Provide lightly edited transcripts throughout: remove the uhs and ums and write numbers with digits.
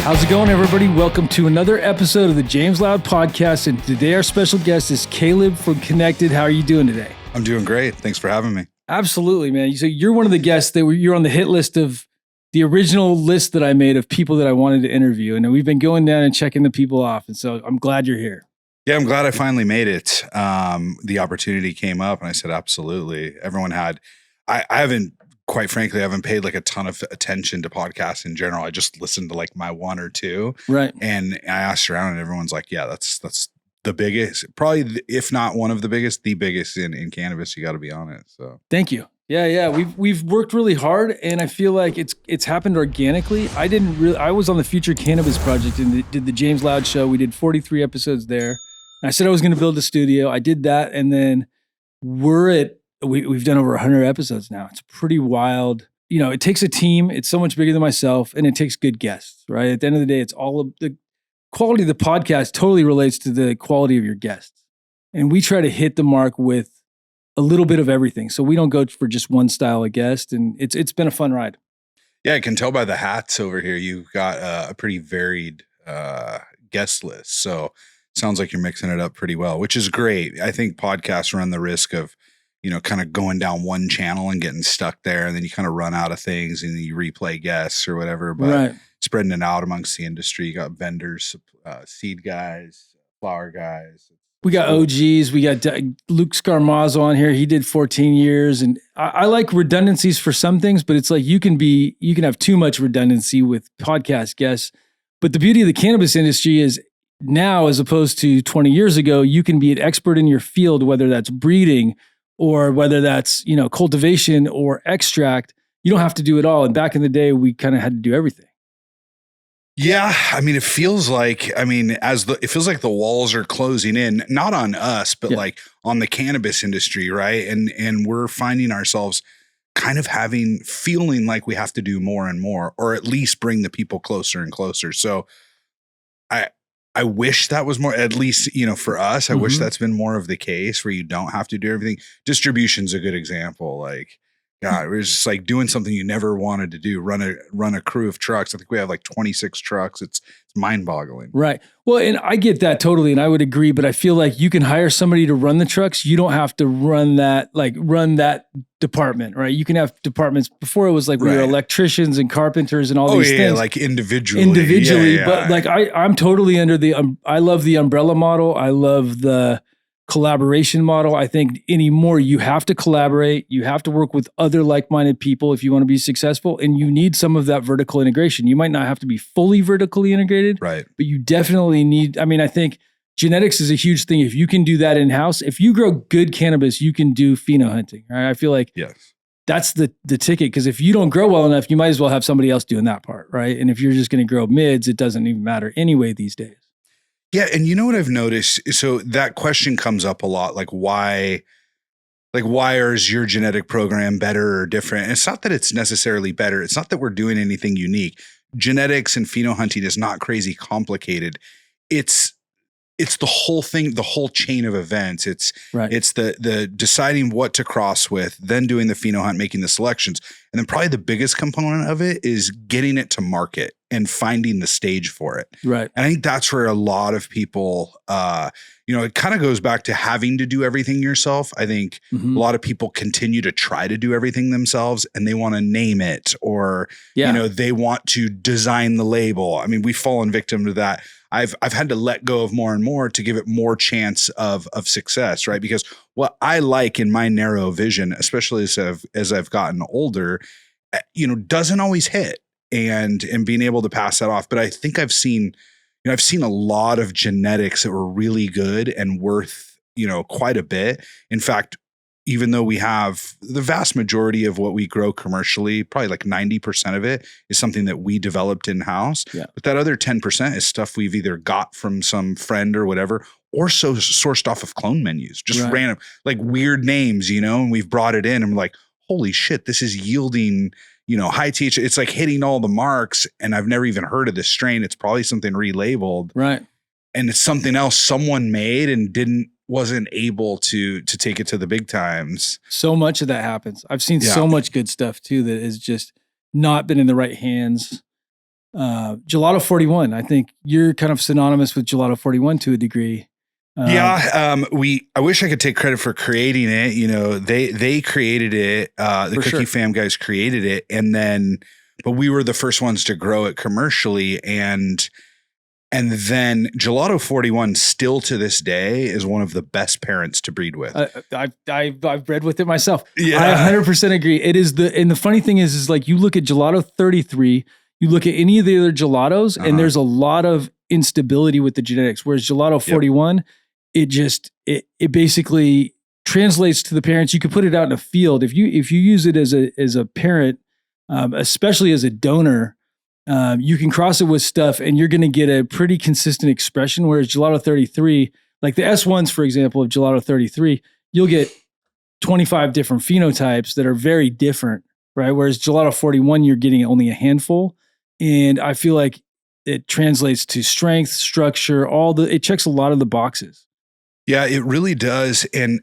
How's it going, everybody? Welcome to another episode of the James Loud Podcast. And today our special guest is Caleb from Connected. How are you doing today? I'm doing great. Thanks for having me. Absolutely, man. So you're one of the guests you're on the hit list of the original list that I made of people that I wanted to interview. And we've been going down and checking the people off. And so I'm glad you're here. Yeah, I'm glad I finally made it. The opportunity came up and I said, absolutely. Everyone had, I haven't, quite frankly, I haven't paid like a ton of attention to podcasts in general. I just listened to like my one or two. Right. And I asked around and everyone's like, yeah, that's the biggest, probably, if not one of the biggest in cannabis. You got to be on it. So thank you. Yeah. We've worked really hard and I feel like it's happened organically. I was on the Future Cannabis Project and did the James Loud show. We did 43 episodes there. And I said I was going to build a studio. I did that. And then we've done over 100 episodes now. It's pretty wild. You know, it takes a team. It's so much bigger than myself and it takes good guests, right? At the end of the day, it's all of the quality of the podcast totally relates to the quality of your guests. And we try to hit the mark with a little bit of everything. So we don't go for just one style of guest. And it's been a fun ride. Yeah, I can tell by the hats over here. You've got a pretty varied guest list. So sounds like you're mixing it up pretty well, which is great. I think podcasts run the risk of, you know, kind of going down one channel and getting stuck there. And then you kind of run out of things and you replay guests or whatever, but spreading it out amongst the industry. You got vendors, seed guys, flower guys. We got OGs. We got Luke Scarmazzo on here. He did 14 years. And I like redundancies for some things, but it's like you can have too much redundancy with podcast guests. But the beauty of the cannabis industry is now, as opposed to 20 years ago, you can be an expert in your field, whether that's breeding or whether that's, you know, cultivation or extract. You don't have to do it all. And back in the day, we kind of had to do everything. Yeah. I mean, it feels like the walls are closing in, not on us, but like on the cannabis industry. Right. And we're finding ourselves kind of feeling like we have to do more and more, or at least bring the people closer and closer. So I wish that was more, at least, you know, for us, I wish that's been more of the case where you don't have to do everything. Distribution's a good example. Like, God, it was just like doing something you never wanted to do, run a crew of trucks. I think we have like 26 trucks. It's mind boggling. Right. Well, and I get that totally. And I would agree, but I feel like you can hire somebody to run the trucks. You don't have to run that department, right? You can have departments. Before it was like we were electricians and carpenters and all these things. Like individually. But like I'm totally under I love the umbrella model. I love the collaboration model. I think anymore you have to collaborate. You have to work with other like-minded people if you want to be successful. And you need some of that vertical integration. You might not have to be fully vertically integrated, right? But you definitely need, I think genetics is a huge thing. If you can do that in-house, if you grow good cannabis, you can do pheno hunting. Right? I feel like that's the ticket. Because if you don't grow well enough, you might as well have somebody else doing that part, right? And if you're just going to grow mids, it doesn't even matter anyway these days. Yeah. And you know what I've noticed? So that question comes up a lot. Like why is your genetic program better or different? And it's not that it's necessarily better. It's not that we're doing anything unique. Genetics and pheno hunting is not crazy complicated. It's the whole thing, the whole chain of events. It's the deciding what to cross with, then doing the pheno hunt, making the selections. And then probably the biggest component of it is getting it to market and finding the stage for it. Right. And I think that's where a lot of people, it kind of goes back to having to do everything yourself. I think a lot of people continue to try to do everything themselves and they want to name it or, they want to design the label. I mean, we've fallen victim to that. I've had to let go of more and more to give it more chance of success, right? Because what I like in my narrow vision, especially as I've gotten older, doesn't always hit and being able to pass that off. But I think I've seen a lot of genetics that were really good and worth, quite a bit. In fact, even though we have the vast majority of what we grow commercially, probably like 90% of it is something that we developed in-house. Yeah. But that other 10% is stuff we've either got from some friend or whatever, or so sourced off of clone menus, just random, like weird names, and we've brought it in and we're like, holy shit, this is yielding, high THC. It's like hitting all the marks and I've never even heard of this strain. It's probably something relabeled. Right. And it's something else someone made and wasn't able to take it to the big times. So much of that happens. I've seen so much good stuff too that has just not been in the right hands. Gelato 41. I think you're kind of synonymous with Gelato 41 to a degree. I wish I could take credit for creating it. You know, they created it. The Cookie Fam guys created it, but we were the first ones to grow it commercially, and then Gelato 41 still to this day is one of the best parents to breed with. I've bred with it myself. Yeah. I 100% agree. It is and the funny thing is like you look at Gelato 33, you look at any of the other gelatos, and there's a lot of instability with the genetics. Whereas Gelato 41, it basically translates to the parents. You could put it out in a field. If you use it as a parent, especially as a donor, you can cross it with stuff and you're going to get a pretty consistent expression. Whereas Gelato 33, like the S1s, for example, of Gelato 33, you'll get 25 different phenotypes that are very different, right? Whereas Gelato 41, you're getting only a handful. And I feel like it translates to strength, structure, it checks a lot of the boxes. Yeah, it really does. And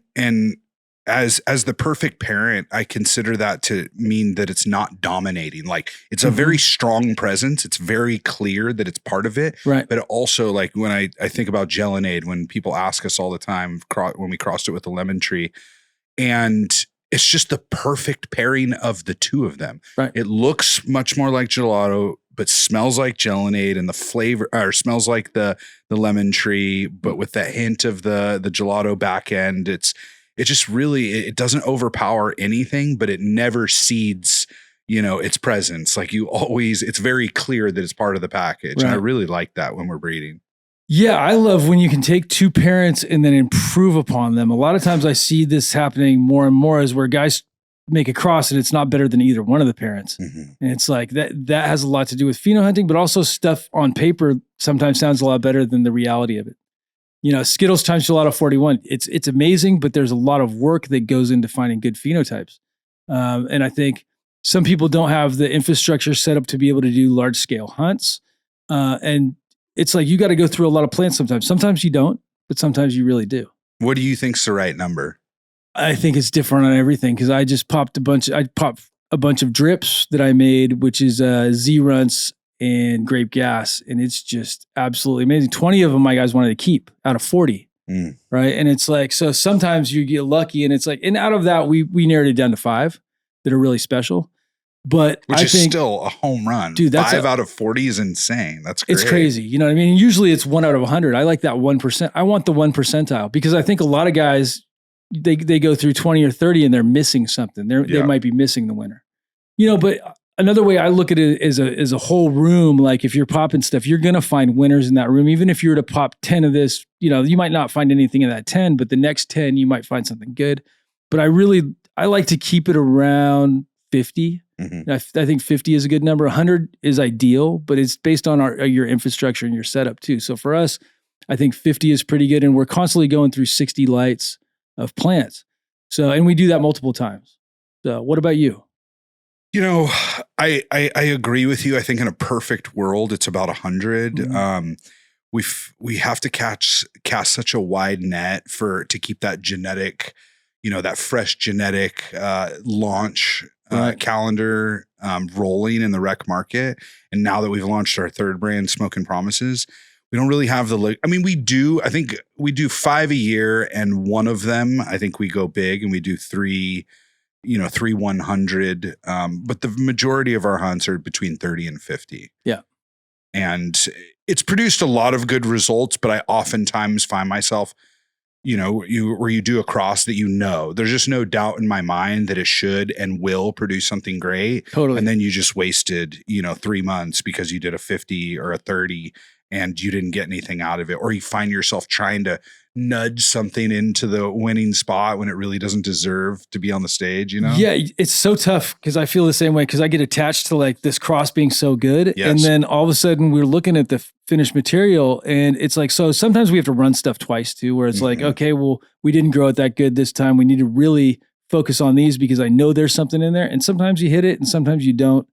as the perfect parent, I consider that to mean that it's not dominating. Like it's a very strong presence. It's very clear that it's part of it. Right. But also like when I think about Gelinade, when people ask us all the time when we crossed it with the lemon tree, and it's just the perfect pairing of the two of them. Right. It looks much more like gelato, but smells like Gelinade, and the flavor, or smells like the lemon tree, but with that hint of the gelato back end. It just really, it doesn't overpower anything, but it never cedes, its presence. Like it's very clear that it's part of the package. Right. And I really like that when we're breeding. Yeah, I love when you can take two parents and then improve upon them. A lot of times I see this happening more and more as where guys make a cross and it's not better than either one of the parents. And it's like that has a lot to do with pheno hunting, but also stuff on paper sometimes sounds a lot better than the reality of it. Skittles times Gelato 41, it's amazing, but there's a lot of work that goes into finding good phenotypes. And I think some people don't have the infrastructure set up to be able to do large scale hunts. And it's like, you got to go through a lot of plants sometimes. Sometimes you don't, but sometimes you really do. What do you think's the right number? I think it's different on everything. Cause I just popped a bunch of drips that I made, which is Z-Runts and grape gas. And it's just absolutely amazing. 20 of them my guys wanted to keep out of 40. Right. And it's like, so sometimes you get lucky and it's like, and out of that, we narrowed it down to 5 that are really special. But which is still a home run. Dude, 5 out of 40 is insane. That's great. It's crazy. You know what I mean? Usually it's 1 out of 100. I like that 1%. I want the 1 percentile because I think a lot of guys, they go through 20 or 30 and they're missing something. They might be missing the winner. But another way I look at it is a whole room. Like if you're popping stuff, you're going to find winners in that room. Even if you were to pop 10 of this, you might not find anything in that 10, but the next 10, you might find something good. But I like to keep it around 50. I think 50 is a good number. 100 is ideal, but it's based on your infrastructure and your setup too. So for us, I think 50 is pretty good. And we're constantly going through 60 lights of plants. So, and we do that multiple times. So what about you? I agree with you. I think in a perfect world, it's about 100. We have to cast such a wide net to keep that genetic, that fresh genetic launch calendar rolling in the rec market. And now that we've launched our third brand, Smokin' Promises, we don't really have I think we do 5 a year, and one of them, I think we go big and we do 3 100. But the majority of our hunts are between 30 and 50. Yeah. And it's produced a lot of good results, but I oftentimes find myself, where you do a cross that there's just no doubt in my mind that it should and will produce something great. Totally. And then you just wasted, 3 months because you did a 50 or a 30 and you didn't get anything out of it. Or you find yourself trying to nudge something into the winning spot when it really doesn't deserve to be on the stage, Yeah, it's so tough because I feel the same way because I get attached to like this cross being so good. Yes. And then all of a sudden we're looking at the finished material and it's like, so sometimes we have to run stuff twice too, where it's like, okay, well, we didn't grow it that good this time. We need to really focus on these because I know there's something in there. And sometimes you hit it and sometimes you don't.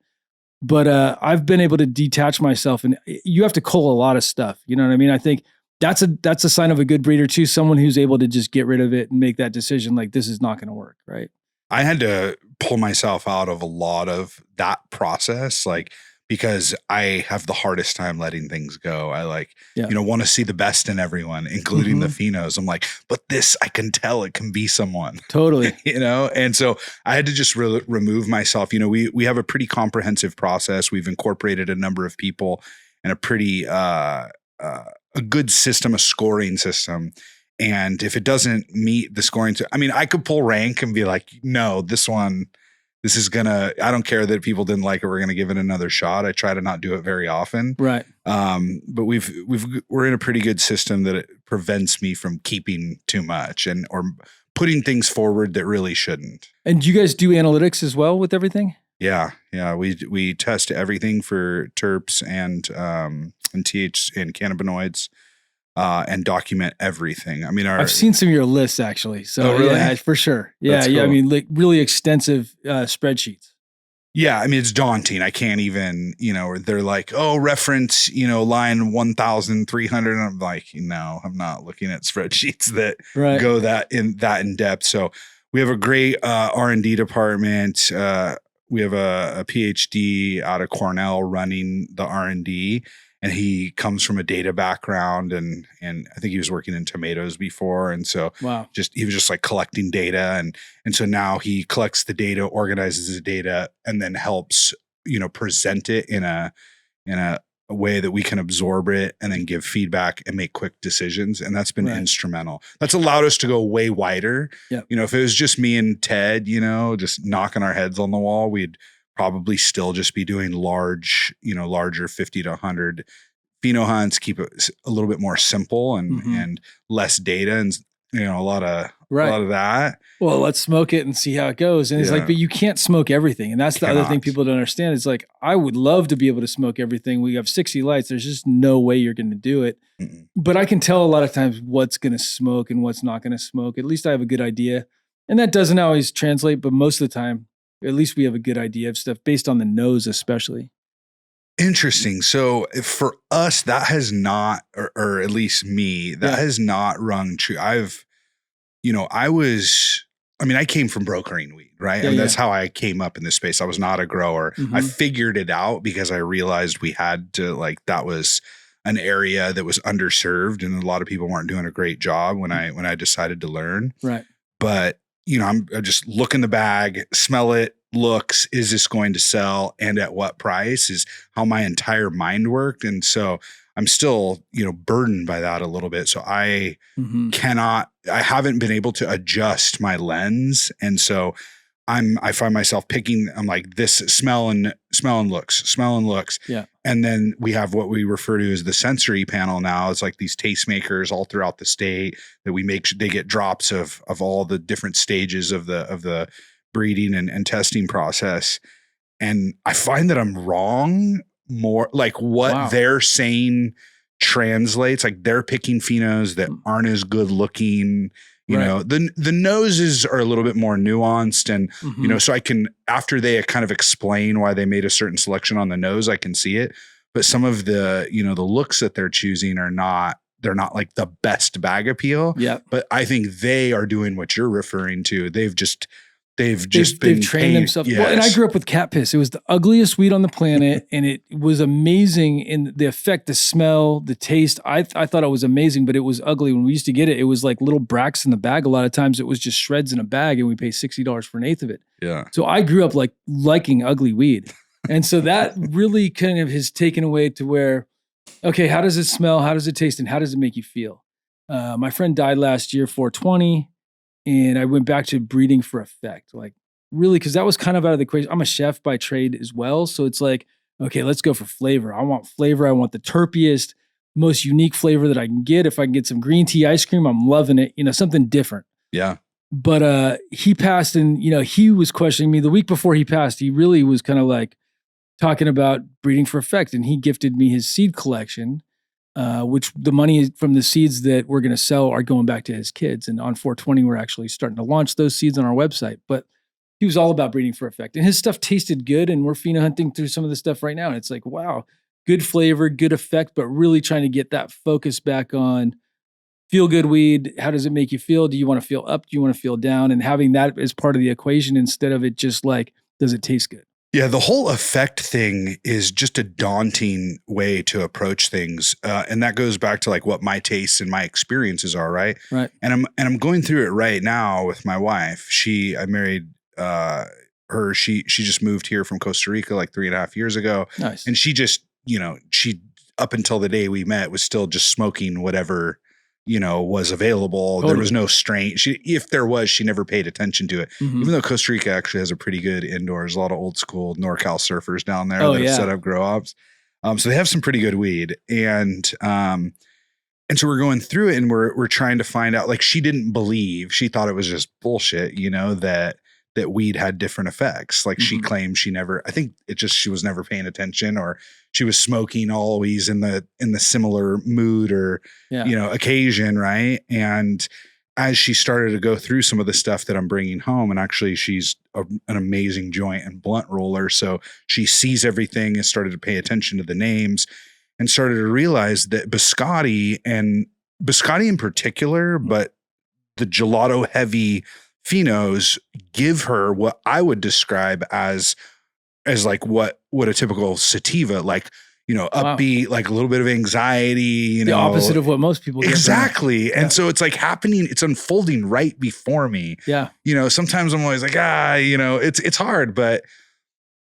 But I've been able to detach myself, and you have to cull a lot of stuff. You know what I mean? I think that's a sign of a good breeder too. Someone who's able to just get rid of it and make that decision. Like this is not going to work. Right. I had to pull myself out of a lot of that process. Like because I have the hardest time letting things go. I Yeah. want to see the best in everyone, including the Mm-hmm. phenos. I'm like, but this, I can tell it can be someone, Totally. and so I had to just remove myself. We have a pretty comprehensive process. We've incorporated a number of people and a pretty, a good system, a scoring system. And if it doesn't meet the scoring, I could pull rank and be like, no, this is I don't care that people didn't like it. We're going to give it another shot. I try to not do it very often. Right. But we're in a pretty good system that it prevents me from keeping too much or putting things forward that really shouldn't. And do you guys do analytics as well with everything? Yeah. We test everything for terps and TH and cannabinoids. And document everything. I've seen some of your lists actually. So really? Yeah, for sure. Yeah. That's Yeah. cool. Like really extensive spreadsheets. Yeah. It's daunting. I can't even, they're like, oh, reference, line 1,300. And I'm like, no, I'm not looking at spreadsheets that go that in depth. So we have a great R&D department. We have a PhD out of Cornell running the R&D. And he comes from a data background, and I think he was working in tomatoes before, and so he was just like collecting data, and so now he collects the data, organizes the data, and then helps present it in a way that we can absorb it and then give feedback and make quick decisions, and that's been instrumental. That's allowed us to go way wider. Yep. If it was just me and Ted, just knocking our heads on the wall, we'd probably still just be doing larger 50 to 100 pheno hunts, keep it a little bit more simple and less data and a lot of that. Well, let's smoke it and see how it goes. And it's like, but you can't smoke everything. And that's the other thing people don't understand. It's like, I would love to be able to smoke everything. We have 60 lights. There's just no way you're going to do it. Mm-mm. But I can tell a lot of times what's going to smoke and what's not going to smoke. At least I have a good idea. And that doesn't always translate, but most of the time, at least we have a good idea of stuff based on the nose, especially. Interesting. So for us, that has not, or at least me, that has not rung true. I came from brokering weed, right? And that's how I came up in this space. I was not a grower. Mm-hmm. I figured it out because I realized we had to, that was an area that was underserved and a lot of people weren't doing a great job when I decided to learn. Right. But I just look in the bag, smell it, looks, is this going to sell and at what price is how my entire mind worked. And so I'm still, burdened by that a little bit. So I haven't been able to adjust my lens. And so I find myself picking, I'm like, this smell and looks. Yeah. And then we have what we refer to as the sensory panel now. It's like these tastemakers all throughout the state that they get drops of all the different stages of the breeding and testing process. And I find that I'm wrong more, like what they're saying translates, like they're picking phenos that aren't as good looking. The noses are a little bit more nuanced and, so I can, after they kind of explain why they made a certain selection on the nose, I can see it. But some of the, the looks that they're choosing they're not like the best bag appeal. Yeah. But I think they are doing what you're referring to. They've trained themselves. Yes. Well, and I grew up with cat piss. It was the ugliest weed on the planet, and it was amazing in the effect, the smell, the taste. I thought it was amazing, but it was ugly. When we used to get it, it was like little bracts in the bag. A lot of times, it was just shreds in a bag, and we pay $60 for an eighth of it. Yeah. So I grew up liking ugly weed, and so that really kind of has taken away to where, okay, how does it smell? How does it taste? And how does it make you feel? My friend died last year, 420. And I went back to breeding for effect, really, because that was kind of out of the equation. I'm a chef by trade as well. So it's like, okay, let's go for flavor. I want flavor. I want the terpiest, most unique flavor that I can get. If I can get some green tea ice cream, I'm loving it. Something different. Yeah. But he passed and, he was questioning me the week before he passed. He really was kind of talking about breeding for effect. And he gifted me his seed collection. Which the money from the seeds that we're going to sell are going back to his kids. And on 420, we're actually starting to launch those seeds on our website. But he was all about breeding for effect. And his stuff tasted good. And we're pheno hunting through some of the stuff right now. And it's like, wow, good flavor, good effect, but really trying to get that focus back on feel good weed. How does it make you feel? Do you want to feel up? Do you want to feel down? And having that as part of the equation instead of it just does it taste good? Yeah, the whole effect thing is just a daunting way to approach things, and that goes back to like what my tastes and my experiences are, right? Right. And I'm going through it right now with my wife. I married her. She just moved here from Costa Rica like 3.5 years ago, Nice. and she just she up until the day we met was still just smoking whatever was available. Totally. There was no strain. If there was, she never paid attention to it. Mhm. Even though Costa Rica actually has a pretty good indoors, a lot of old school NorCal surfers down there Oh, that have yeah. set up grow ops. So they have some pretty good weed. And so we're going through it and we're trying to find out, like, she didn't believe, she thought it was just bullshit, that weed had different effects. Like she claimed I think she was never paying attention, or she was smoking always in the similar mood or, occasion. Right. And as she started to go through some of the stuff that I'm bringing home, and actually she's an amazing joint and blunt roller. So she sees everything and started to pay attention to the names and started to realize that Biscotti in particular, but the gelato heavy phenos give her what I would describe as like what a typical sativa, like, upbeat, like a little bit of anxiety, the opposite of what most people get. Exactly. Yeah. And so it's like happening, it's unfolding right before me. Yeah. Sometimes I'm always like, it's hard, but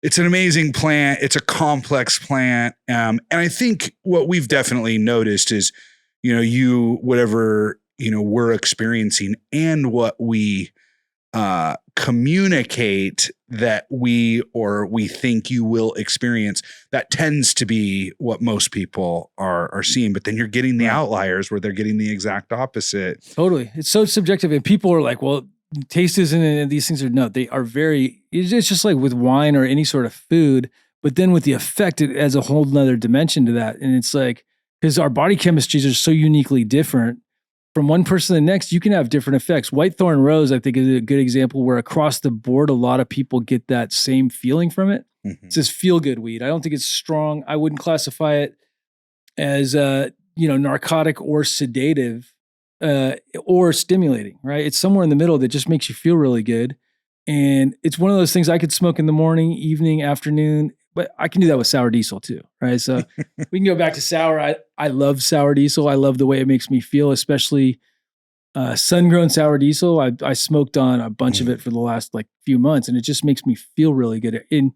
it's an amazing plant. It's a complex plant. And I think what we've definitely noticed is, whatever, we're experiencing and what we communicate that we think you will experience, that tends to be what most people are seeing. But then you're getting the outliers where they're getting the exact opposite. Totally. It's so subjective. And people are like, well, taste isn't, and these things are, no, they are it's just like with wine or any sort of food, but then with the effect, it adds a whole nother dimension to that. And it's like, because our body chemistries are so uniquely different from one person to the next, you can have different effects. Whitethorn Rose, I think, is a good example where across the board, a lot of people get that same feeling from it. Mm-hmm. It's this feel-good weed. I don't think it's strong. I wouldn't classify it as, narcotic or sedative or stimulating, right? It's somewhere in the middle that just makes you feel really good. And it's one of those things I could smoke in the morning, evening, afternoon, but I can do that with sour diesel too, right? So we can go back to sour. I love sour diesel. I love the way it makes me feel, especially sun-grown sour diesel. I smoked on a bunch of it for the last few months, and it just makes me feel really good. And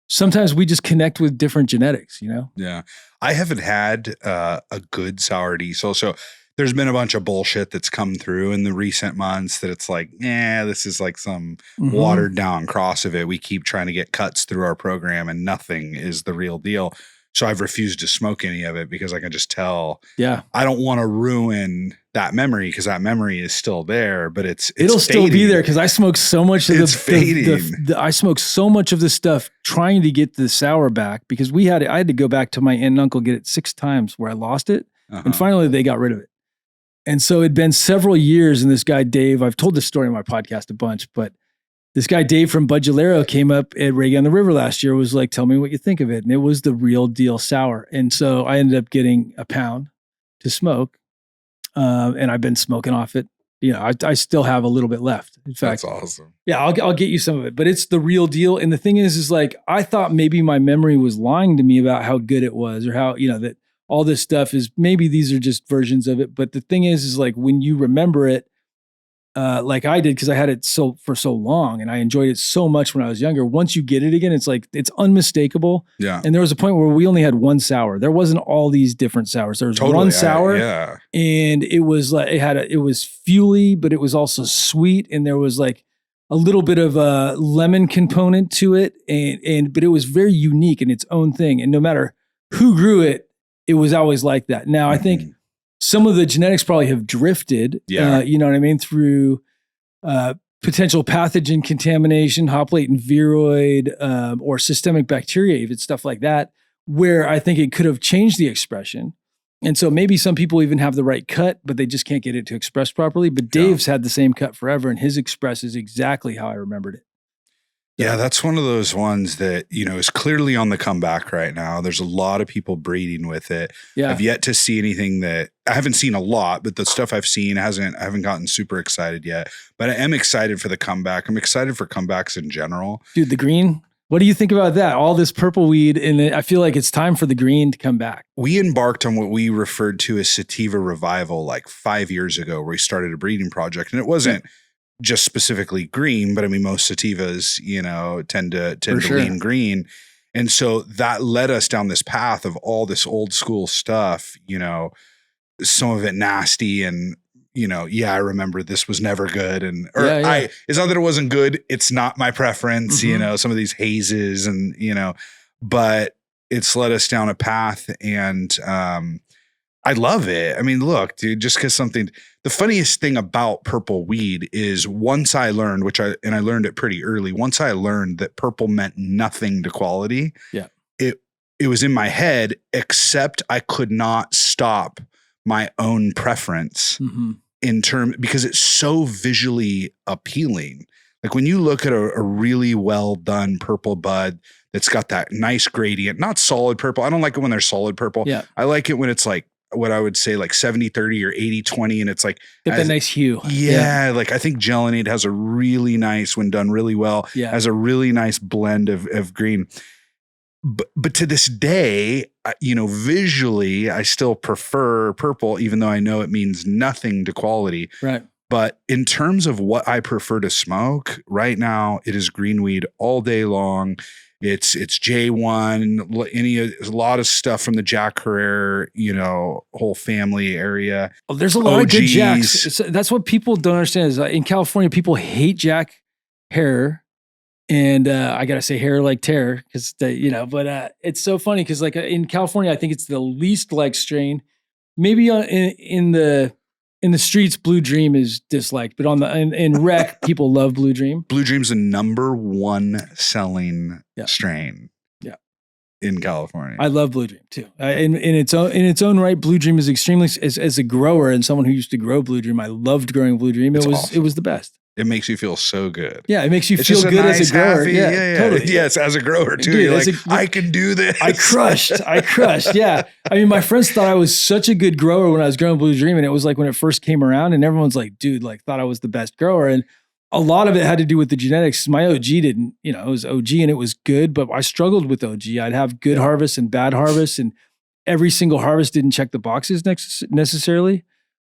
sometimes we just connect with different genetics, Yeah. I haven't had a good sour diesel. So there's been a bunch of bullshit that's come through in the recent months that it's like, this is like some watered down cross of it. We keep trying to get cuts through our program and nothing is the real deal. So I've refused to smoke any of it because I can just tell. Yeah. I don't want to ruin that memory because that memory is still there, but it'll still be there because I smoke so much of I smoke so much of the stuff trying to get the sour back because I had to go back to my aunt and uncle, get it 6 times where I lost it. And finally they got rid of it. And so it'd been several years, and this guy, Dave, I've told this story on my podcast a bunch, but this guy, Dave from Budgelero, came up at Reggae on the River last year, was like, tell me what you think of it. And it was the real deal sour. And so I ended up getting a pound to smoke. And I've been smoking off it. I still have a little bit left. In fact, that's awesome. Yeah, I'll get you some of it, but it's the real deal. And the thing is like, I thought maybe my memory was lying to me about how good it was or how, that all this stuff is, maybe these are just versions of it. But the thing is like when you remember it, like I did, because I had it for so long and I enjoyed it so much when I was younger. Once you get it again, it's like, it's unmistakable. Yeah. And there was a point where we only had one sour. There wasn't all these different sours. There was one sour. Yeah. And it was like, it was fuely, but it was also sweet. And there was like a little bit of a lemon component to it. But it was very unique in its own thing. And no matter who grew it, it was always like that. Now, I think some of the genetics probably have drifted, you know what I mean, through potential pathogen contamination, hop latent viroid, or systemic bacteria, even stuff like that, where I think it could have changed the expression. And so maybe some people even have the right cut, but they just can't get it to express properly. But Dave's had the same cut forever, and his expresses exactly how I remembered it. Yeah, that's one of those ones that, is clearly on the comeback right now. There's a lot of people breeding with it. Yeah. I've yet to see anything I haven't seen a lot, but the stuff I've seen I haven't gotten super excited yet. But I am excited for the comeback. I'm excited for comebacks in general. Dude, the green What do you think about that? All this purple weed, and I feel like it's time for the green to come back. We embarked on what we referred to as sativa revival like 5 years ago, where we started a breeding project, and it wasn't just specifically green, but I mean, most sativas, tend to lean green. And so that led us down this path of all this old school stuff, some of it nasty and, I remember this was never good. And, it's not that it wasn't good. It's not my preference, some of these hazes and, but it's led us down a path and, I love it. I mean, look, dude, just because the funniest thing about purple weed is once I learned, I learned it pretty early. Once I learned that purple meant nothing to quality, it was in my head, except I could not stop my own preference because it's so visually appealing. Like when you look at a really well done purple bud that's got that nice gradient, not solid purple. I don't like it when they're solid purple. Yeah. I like it when it's like what I would say like 70-30 or 80-20. And it's like that nice hue. Yeah. Like I think Gelinade has a really nice, when done really well, has a really nice blend of green. But to this day, visually, I still prefer purple, even though I know it means nothing to quality. Right. But in terms of what I prefer to smoke right now, it is green weed all day long. It's J1, a lot of stuff from the Jack Herrera, whole family area. Oh, there's a lot of good Jacks. That's what people don't understand is in California, people hate Jack Herrera. And I got to say hair like terror because, but it's so funny because like in California, I think it's the least liked strain. Maybe in the streets, Blue Dream is disliked, but in rec, people love Blue Dream. Blue Dream's the #1 selling strain. Yeah, in California. I love Blue Dream too. In its own right, Blue Dream is extremely as a grower and someone who used to grow Blue Dream. I loved growing Blue Dream. It was the best. It makes you feel so good. Yeah, it makes you feel good nice, as a grower. Happy, totally. Yes, as a grower too. Dude, you're like, I can do this. I crushed. Yeah. I mean, my friends thought I was such a good grower when I was growing Blue Dream. And it was like when it first came around and everyone's like, dude, like thought I was the best grower. And a lot of it had to do with the genetics. My OG didn't, it was OG and it was good, but I struggled with OG. I'd have good harvests and bad harvests. And every single harvest didn't check the boxes necessarily.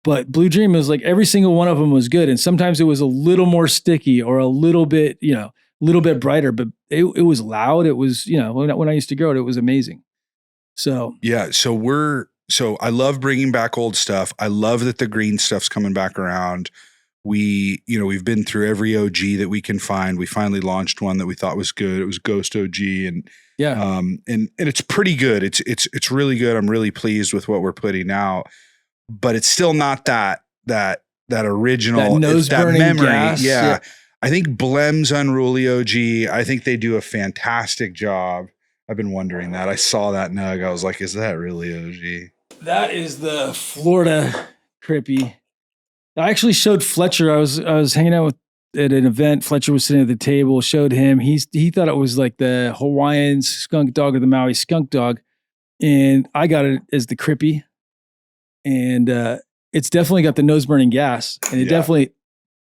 But Blue Dream was like every single one of them was good. And sometimes it was a little more sticky or a little bit, brighter, but it was loud. It was, when I used to grow it, it was amazing. So, yeah. So I love bringing back old stuff. I love that the green stuff's coming back around. We've been through every OG that we can find. We finally launched one that we thought was good. It was Ghost OG and it's pretty good. It's really good. I'm really pleased with what we're putting out. But it's still not that original, that memory. Gas. Yeah. I think Blem's Unruly OG. I think they do a fantastic job. I've been wondering that. I saw that nug. I was like, is that really OG? That is the Florida Crippy. I actually showed Fletcher. I was hanging out at an event. Fletcher was sitting at the table. Showed him. He thought it was like the Hawaiian skunk dog or the Maui skunk dog, and I got it as the Crippy. And it's definitely got the nose burning gas and it definitely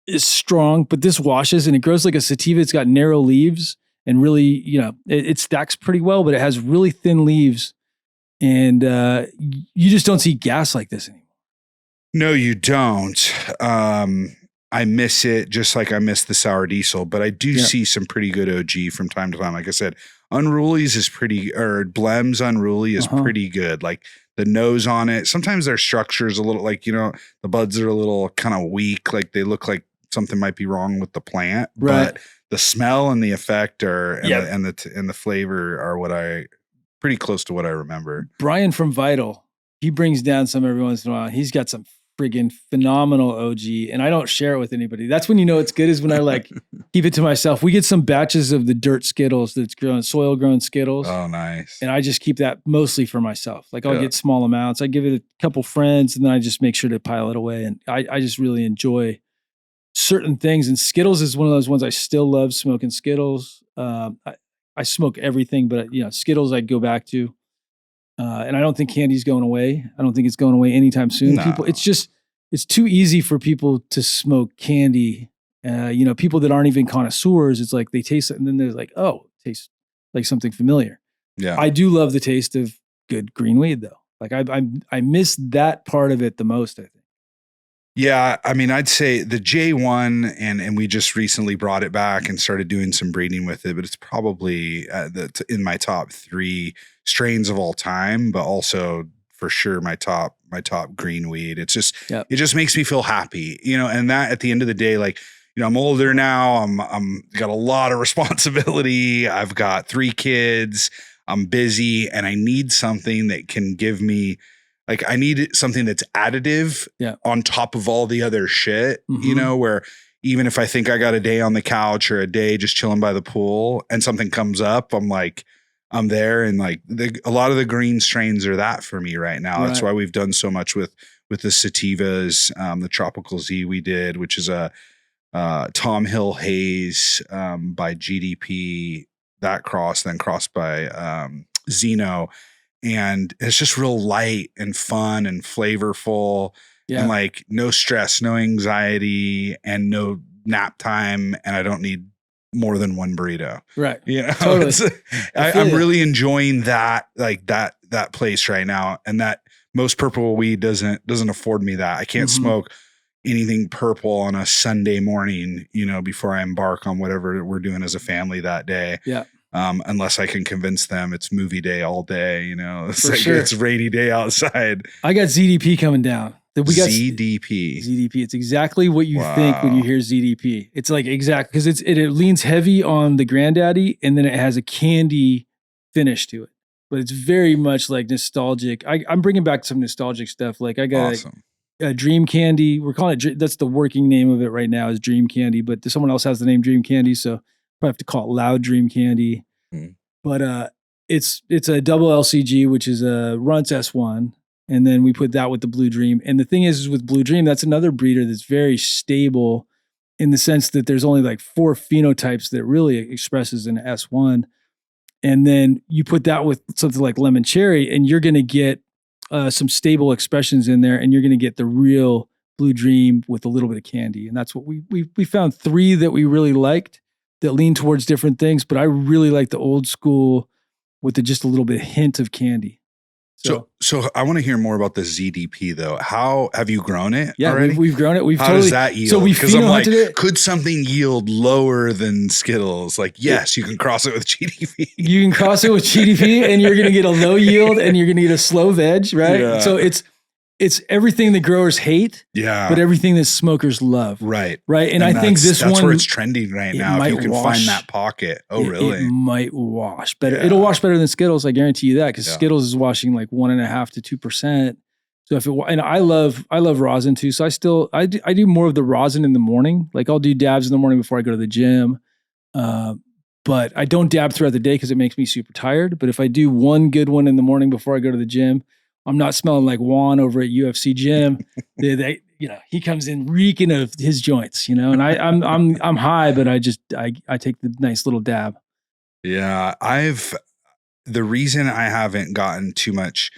is strong, but this washes and it grows like a sativa. It's got narrow leaves and really, it stacks pretty well, but it has really thin leaves and you just don't see gas like this anymore. No, you don't. I miss it just like I miss the sour diesel, but I do see some pretty good OG from time to time. Like I said, Unruly's is Blem's Unruly is pretty good. Like the nose on it. Sometimes their structure is a little like, the buds are a little kind of weak. Like they look like something might be wrong with the plant, but the smell and the effect and the flavor are pretty close to what I remember. Brian from Vital, he brings down some every once in a while. He's got some friggin' phenomenal OG and I don't share it with anybody. That's when it's good is when I like keep it to myself. We get some batches of the dirt Skittles that's grown, soil grown Skittles. Oh, nice. And I just keep that mostly for myself. Like I'll get small amounts. I give it a couple friends and then I just make sure to pile it away. And I just really enjoy certain things. And Skittles is one of those ones I still love smoking Skittles. I smoke everything, but Skittles I'd go back to. And I don't think candy's going away. I don't think it's going away anytime soon. No. It's too easy for people to smoke candy. People that aren't even connoisseurs, it's like they taste it and then they're like, oh, it tastes like something familiar. Yeah. I do love the taste of good green weed though. Like I miss that part of it the most, I think. Yeah, I mean, I'd say the J1, and we just recently brought it back and started doing some breeding with it, but it's probably in my top 3 strains of all time, but also for sure my top green weed. It's just It just makes me feel happy, and that at the end of the day, like, I'm older now. I'm got a lot of responsibility. I've got 3 kids. I'm busy, and I need something that can give me. Like, I need something that's additive on top of all the other shit, where even if I think I got a day on the couch or a day just chilling by the pool and something comes up, I'm like, I'm there. And like a lot of the green strains are that for me right now. Right. That's why we've done so much with the sativas, the Tropical Z we did, which is a Tom Hill Haze by GDP, that then crossed by Zeno. And it's just real light and fun and flavorful and like no stress, no anxiety, and no nap time. And I don't need more than 1 burrito. Right. Totally. I'm really enjoying that, like that place right now. And that most purple weed doesn't afford me that. I can't smoke anything purple on a Sunday morning, before I embark on whatever we're doing as a family that day. Yeah. Unless I can convince them it's movie day all day, it's like it's a rainy day outside. I got ZDP coming down. We got ZDP. ZDP. It's exactly what you think when you hear ZDP. It's like exact because it leans heavy on the granddaddy, and then it has a candy finish to it. But it's very much like nostalgic. I'm bringing back some nostalgic stuff. Like I got a Dream Candy. We're calling it. That's the working name of it right now is Dream Candy. But someone else has the name Dream Candy, so probably have to call it Loud Dream Candy. But it's a double LCG, which is a Runts S1. And then we put that with the Blue Dream. And the thing is with Blue Dream, that's another breeder that's very stable in the sense that there's only like 4 phenotypes that really expresses an S1. And then you put that with something like Lemon Cherry, and you're going to get some stable expressions in there, and you're going to get the real Blue Dream with a little bit of candy. And that's what we found 3 that we really liked that lean towards different things, but I really like the old school with just a little bit hint of candy. So I want to hear more about the ZDP though. How have you grown it? Yeah, already? We've grown it. How does that yield? So we pheno-hunted it. Could something yield lower than Skittles? Like, yes, you can cross it with GDP. You can cross it with GDP, and you're going to get a low yield, and you're going to get a slow veg, right? Yeah. So it's everything the growers hate, but everything that smokers love. Right. And I think that's where it's trending right now. If you can find that pocket. Oh, really? It might wash better. Yeah. It'll wash better than Skittles. I guarantee you that, because Skittles is washing like 1.5 to 2%. So and I love rosin too. So I do more of the rosin in the morning. Like I'll do dabs in the morning before I go to the gym. But I don't dab throughout the day because it makes me super tired. But if I do one good one in the morning before I go to the gym, I'm not smelling like Juan over at UFC Gym. He comes in reeking of his joints, and I'm high, but I take the nice little dab. Yeah. The reason I haven't gotten too much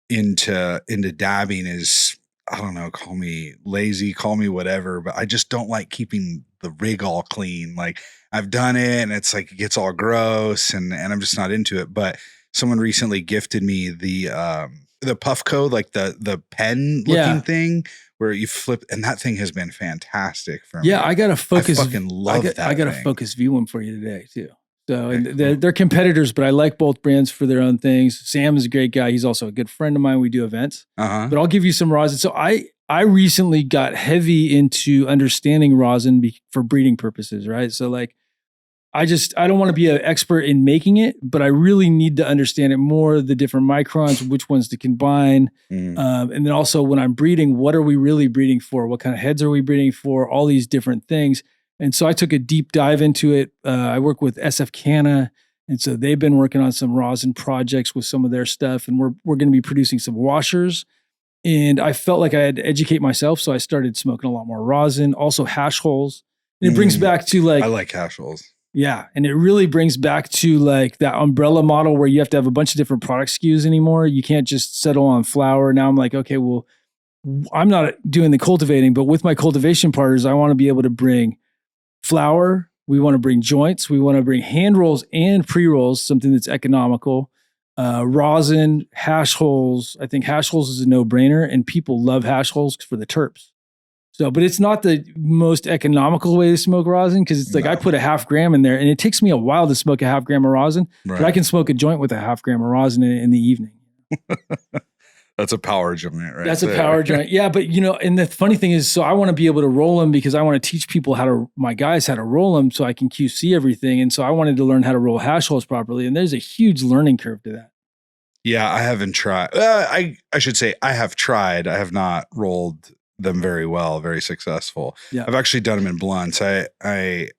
into dabbing is, I don't know, call me lazy, call me whatever, but I just don't like keeping the rig all clean. Like I've done it and it's like, it gets all gross and I'm just not into it. But someone recently gifted me the Puffco, like the pen looking thing where you flip, and that thing has been fantastic for me. Yeah, I got a Focus. I fucking love that. I got a Focus V1 for you today too. So and they're competitors, but I like both brands for their own things. Sam is a great guy. He's also a good friend of mine. We do events. But I'll give you some rosin. So I recently got heavy into understanding rosin for breeding purposes, right? So like I don't want to be an expert in making it, but I really need to understand it more, the different microns, which ones to combine. And then also when I'm breeding, what are we really breeding for? What kind of heads are we breeding for? All these different things. And so I took a deep dive into it. I work with SF Canna. And so they've been working on some rosin projects with some of their stuff. And we're going to be producing some washers. And I felt like I had to educate myself. So I started smoking a lot more rosin, also hash holes. And it brings back to like, I like hash holes. Yeah. And it really brings back to like that umbrella model where you have to have a bunch of different product SKUs anymore. You can't just settle on flower. Now I'm like, okay, well, I'm not doing the cultivating, but with my cultivation partners, I want to be able to bring flower We want to bring joints. We want to bring hand rolls and pre-rolls, something that's economical. Rosin, hash holes. I think hash holes is a no-brainer, and people love hash holes for the terps. So, but it's not the most economical way to smoke rosin, because it's like I put a 0.5 gram in there, and it takes me a while to smoke a 0.5 gram of rosin, but I can smoke a joint with a 0.5 gram of rosin in the evening. That's a power joint, right? That's a power joint. Yeah, but and the funny thing is, so I want to be able to roll them because I want to teach people my guys how to roll them so I can QC everything. And so I wanted to learn how to roll hash holes properly. And there's a huge learning curve to that. Yeah, I haven't tried. I should say I have tried. I have not rolled them very well, very successful. Yeah. I've actually done them in blunts. I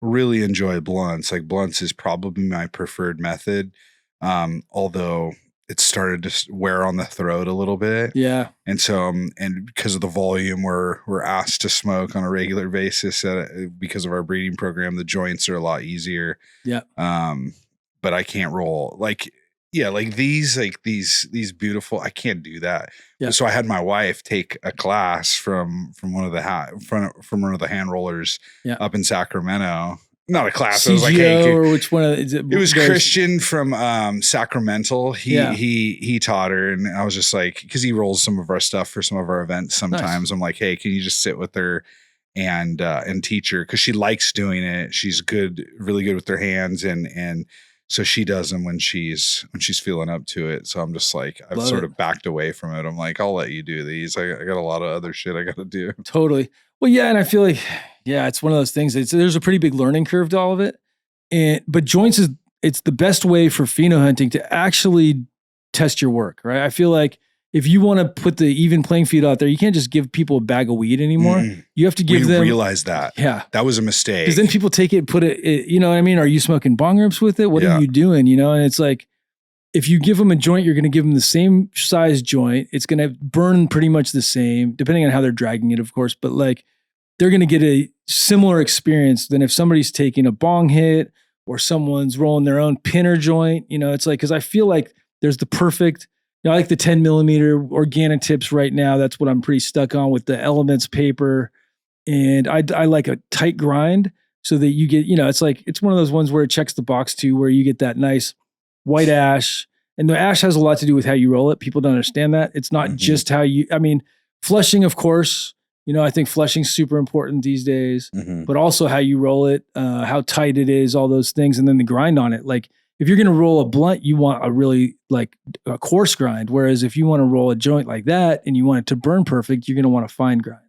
really enjoy blunts. Like blunts is probably my preferred method. Although it started to wear on the throat a little bit. Yeah. And so, and because of the volume we're asked to smoke on a regular basis because of our breeding program, the joints are a lot easier. Yeah. But I can't roll like these beautiful, I can't do that. Yeah. So I had my wife take a class from one of the hand rollers up in Sacramento. Not a class. CGO, it was like, hey, or which one? It was Christian from Sacramento. He taught her, and I was just like, because he rolls some of our stuff for some of our events sometimes. Nice. I'm like, hey, can you just sit with her and teach her, because she likes doing it. She's really good with her hands, and so she does them when she's feeling up to it. So I'm just like, I've sort of backed away from it. I'm like, I'll let you do these. I got a lot of other shit I got to do. Totally. Well, yeah, and I feel like, it's one of those things. There's a pretty big learning curve to all of it. But joints it's the best way for pheno hunting to actually test your work, right? I feel like if you want to put the even playing field out there, you can't just give people a bag of weed anymore. You have to give them. Realize that. Yeah. That was a mistake. Because then people take it and put it, you know what I mean? Are you smoking bong rips with it? What are you doing? And it's like, if you give them a joint, you're going to give them the same size joint. It's going to burn pretty much the same, depending on how they're dragging it, of course. But like, they're going to get a similar experience than if somebody's taking a bong hit or someone's rolling their own pinner joint. It's like, because I feel like there's the perfect, I like the 10 millimeter organic tips right now. That's what I'm pretty stuck on with the Elements paper. And I like a tight grind so that you get, it's like, it's one of those ones where it checks the box too, where you get that nice white ash. And the ash has a lot to do with how you roll it. People don't understand that. It's not just how flushing, of course. I think flushing's super important these days, but also how you roll it, how tight it is, all those things. And then the grind on it. Like if you're going to roll a blunt, you want a really like a coarse grind. Whereas if you want to roll a joint like that and you want it to burn perfect, you're going to want a fine grind.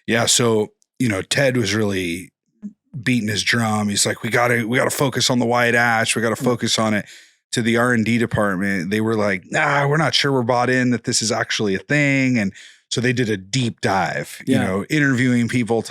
Yeah. So, Ted was really beating his drum. He's like, we got to focus on the white ash. We got to focus on it. To the R&D department, they were like, nah, we're not sure we're bought in that this is actually a thing. And so they did a deep dive, interviewing people,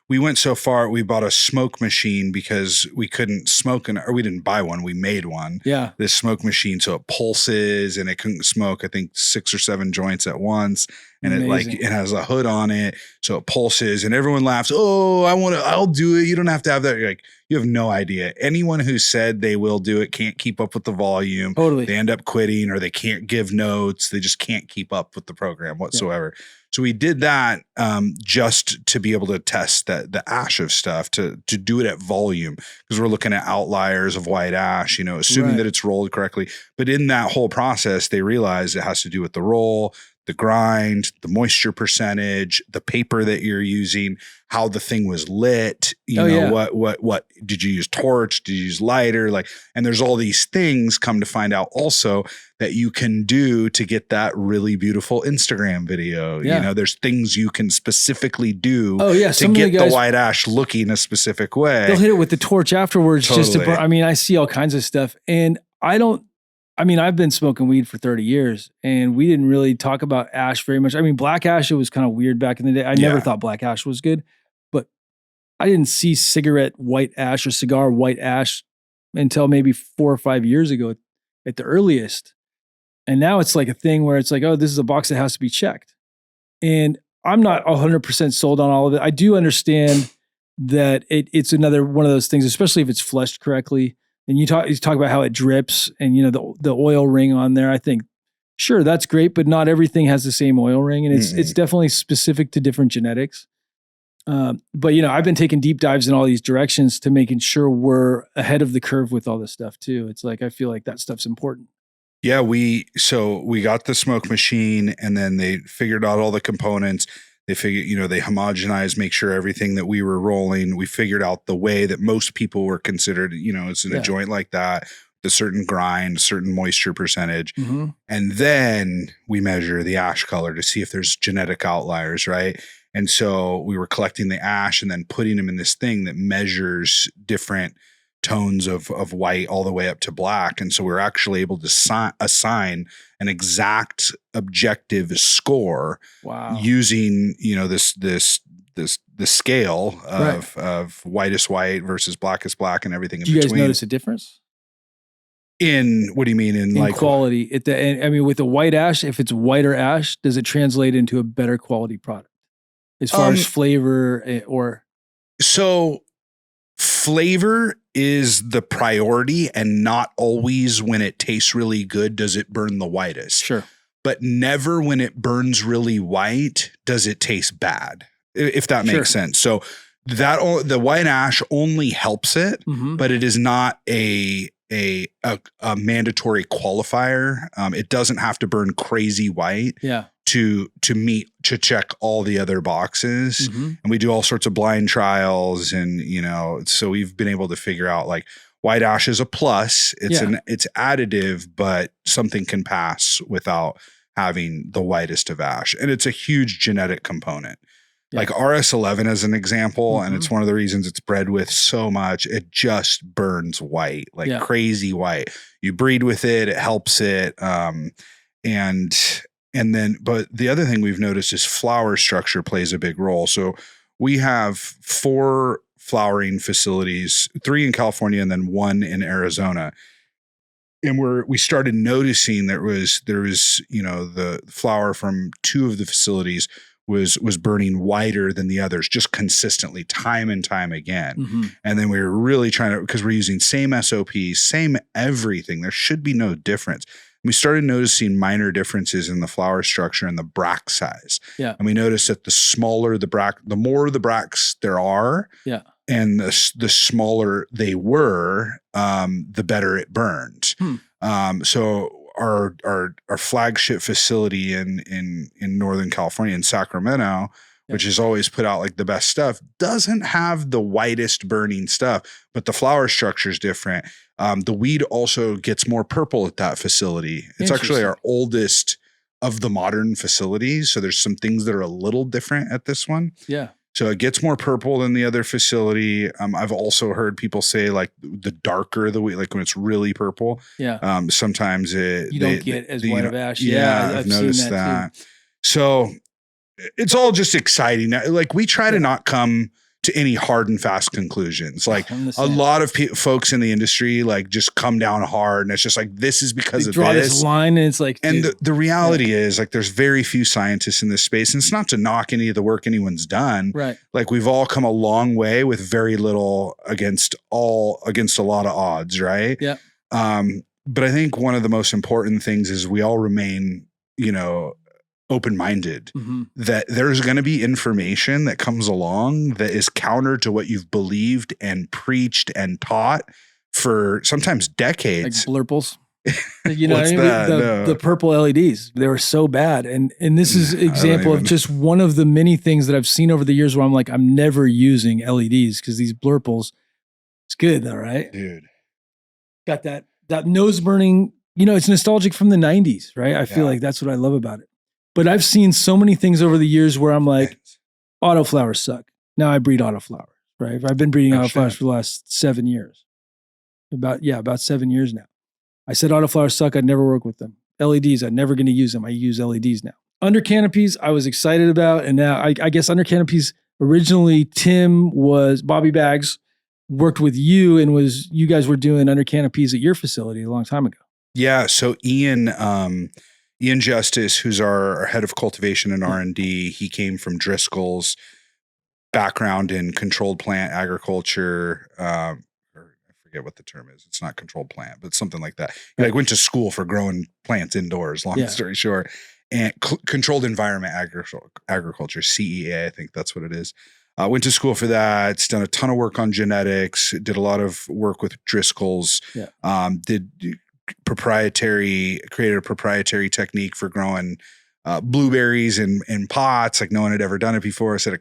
we went so far, we bought a smoke machine because we couldn't smoke or we didn't buy one. We made one. Yeah. This smoke machine. So it pulses and it couldn't smoke, I think 6 or 7 joints at once. And it has a hood on it. So it pulses and everyone laughs. Oh, I'll do it. You don't have to have that. You're like, you have no idea. Anyone who said they will do it can't keep up with the volume. Totally. They end up quitting or they can't give notes. They just can't keep up with the program whatsoever. Yeah. So we did that just to be able to test the ash of stuff, to do it at volume, because we're looking at outliers of white ash, assuming that it's rolled correctly. But in that whole process, they realized it has to do with the roll, the grind, the moisture percentage, the paper that you're using, how the thing was lit, what did you use, torch, did you use lighter, and there's all these things come to find out also that you can do to get that really beautiful Instagram video. There's things you can specifically do to get the white ash looking a specific way. They'll hit it with the torch afterwards just to burn. I see all kinds of stuff, and I've been smoking weed for 30 years and we didn't really talk about ash very much. Black ash, it was kind of weird back in the day. I never thought black ash was good, but I didn't see cigarette white ash or cigar white ash until maybe 4 or 5 years ago at the earliest. And now it's like a thing where it's like, oh, this is a box that has to be checked. And I'm not 100% sold on all of it. I do understand that it's another one of those things, especially if it's flushed correctly. And you talk about how it drips and, the oil ring on there. I think, sure, that's great, but not everything has the same oil ring. And it's definitely specific to different genetics. But I've been taking deep dives in all these directions to making sure we're ahead of the curve with all this stuff too. It's like, I feel like that stuff's important. Yeah, we got the smoke machine, and then they figured out all the components. They figured, they homogenized, make sure everything that we were rolling. We figured out the way that most people were considered, it's in a joint like that, the certain grind, certain moisture percentage. Mm-hmm. And then we measure the ash color to see if there's genetic outliers, right? And so we were collecting the ash and then putting them in this thing that measures different tones of white all the way up to black. And so we're actually able to assign an exact objective score using, the scale of whitest white versus blackest black and everything in between. Do you guys notice a difference? In what do you mean? In like quality? With the white ash, if it's whiter ash, does it translate into a better quality product as far as flavor or? So flavor is the priority, and not always when it tastes really good does it burn the whitest. Sure. But never when it burns really white does it taste bad, if that makes sense. So the white ash only helps it, but it is not a mandatory qualifier. It doesn't have to burn crazy white to check all the other boxes. And we do all sorts of blind trials, and so we've been able to figure out like white ash is a plus. It's additive, but something can pass without having the whitest of ash, and it's a huge genetic component. Like RS11 as an example, and it's one of the reasons it's bred with so much. It just burns white, like crazy white. You breed with it, it helps it. But the other thing we've noticed is flower structure plays a big role. So we have 4 flowering facilities, 3 in California and then 1 in Arizona. And we started noticing there was the flower from 2 of the facilities was burning whiter than the others, just consistently, time and time again. And then we were really trying to, because we're using same SOPs, same everything. There should be no difference. And we started noticing minor differences in the flower structure and the bract size. Yeah. And we noticed that the smaller the bract, the more the bracts there are, and the smaller they were, the better it burned. So our flagship facility in Northern California, in Sacramento, which has always put out like the best stuff, doesn't have the whitest burning stuff, but the flower structure is different. The weed also gets more purple at that facility. It's actually our oldest of the modern facilities. So there's some things that are a little different at this one. Yeah. So it gets more purple than the other facility. I've also heard people say like the darker the weed, like when it's really purple. Yeah. Sometimes you don't get as white of ash. Yeah, I've noticed that. So it's all just exciting. Like we try to not come to any hard and fast conclusions. Like a lot of folks in the industry, like just come down hard, and it's just like, this is because of draw this line, and it's like, and the reality is like, there's very few scientists in this space, and it's not to knock any of the work anyone's done. Right. Like we've all come a long way with very little against a lot of odds. Right. Yeah. But I think one of the most important things is we all remain, open-minded, that there's going to be information that comes along that is counter to what you've believed and preached and taught for sometimes decades. Like blurples. The purple LEDs, they were so bad. And this is an example of just one of the many things that I've seen over the years where I'm like, I'm never using LEDs because these blurples, it's good though, right? Dude. Got that nose burning, it's nostalgic from the 90s, right? I feel like that's what I love about it. But I've seen so many things over the years where I'm like, autoflowers suck. Now I breed autoflowers, right? I've been breeding autoflowers for the last 7 years. About 7 years now. I said autoflowers suck. I'd never work with them. LEDs, I'm never going to use them. I use LEDs now. Under canopies, I was excited about. And now I guess under canopies, originally Bobby Bags worked with you, and you guys were doing under canopies at your facility a long time ago. Yeah. So Ian Justice, who's our head of cultivation and R&D, he came from Driscoll's background in controlled plant agriculture. Or I forget what the term is. It's not controlled plant, but something like that. He went to school for growing plants indoors, long story short, and controlled environment agriculture, CEA, I think that's what it is. Went to school for that. It's done a ton of work on genetics. Did a lot of work with Driscoll's. Yeah. Created a proprietary technique for growing blueberries in pots. Like no one had ever done it before. Said it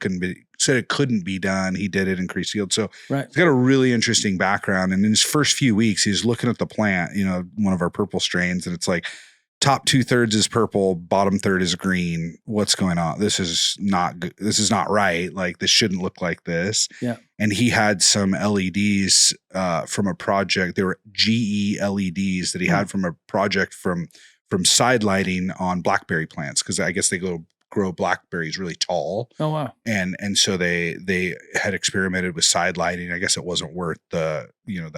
couldn't be done. He did it, increased yield. So he's got a really interesting background. And in his first few weeks, he's looking at the plant, one of our purple strains, and it's like top 2/3 is purple, bottom third is green. What's going on? This is not good. This is not right. Like this shouldn't look like this. Yeah. And he had some LEDs from a project. They were GE LEDs that he had from a project from side lighting on blackberry plants, because I guess they grow blackberries really tall. Oh wow. And so they had experimented with side lighting. I guess it wasn't worth the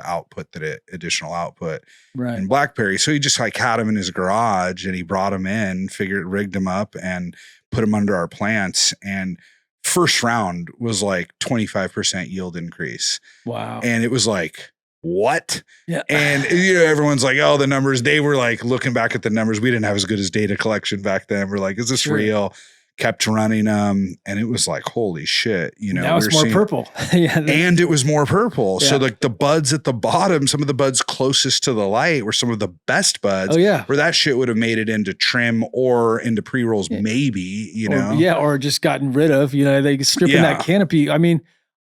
output additional output in blackberry. So he just like had them in his garage, and he brought them in, rigged them up and put them under our plants. And first round was like 25% yield increase. Wow. And it was like, what? Yeah. And everyone's like, oh, the numbers. They were like looking back at the numbers. We didn't have as good as data collection back then. We're like, is this real? Kept running them, and it was like, holy shit, now it's more purple. And it was more purple. Yeah. So like the buds at the bottom, some of the buds closest to the light were some of the best buds. Oh yeah. Where that shit would have made it into trim or into pre-rolls, maybe, or just gotten rid of, they stripping that canopy. I mean,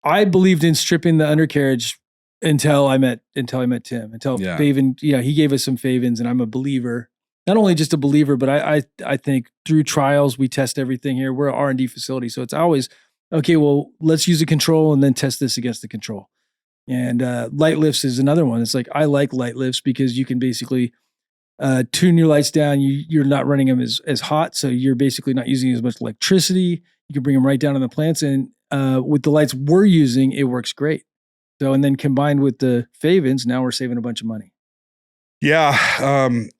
I believed in stripping the undercarriage until I met Tim, Faven, he gave us some Favens, and I'm a believer. Not only just a believer, but I think through trials, we test everything here. We're an R&D facility. So it's always, okay, well, let's use a control and then test this against the control. And light lifts is another one. It's like, I like light lifts because you can basically tune your lights down. You're not running them as hot. So you're basically not using as much electricity. You can bring them right down on the plants. And with the lights we're using, it works great. So, and then combined with the Favens, now we're saving a bunch of money. Yeah,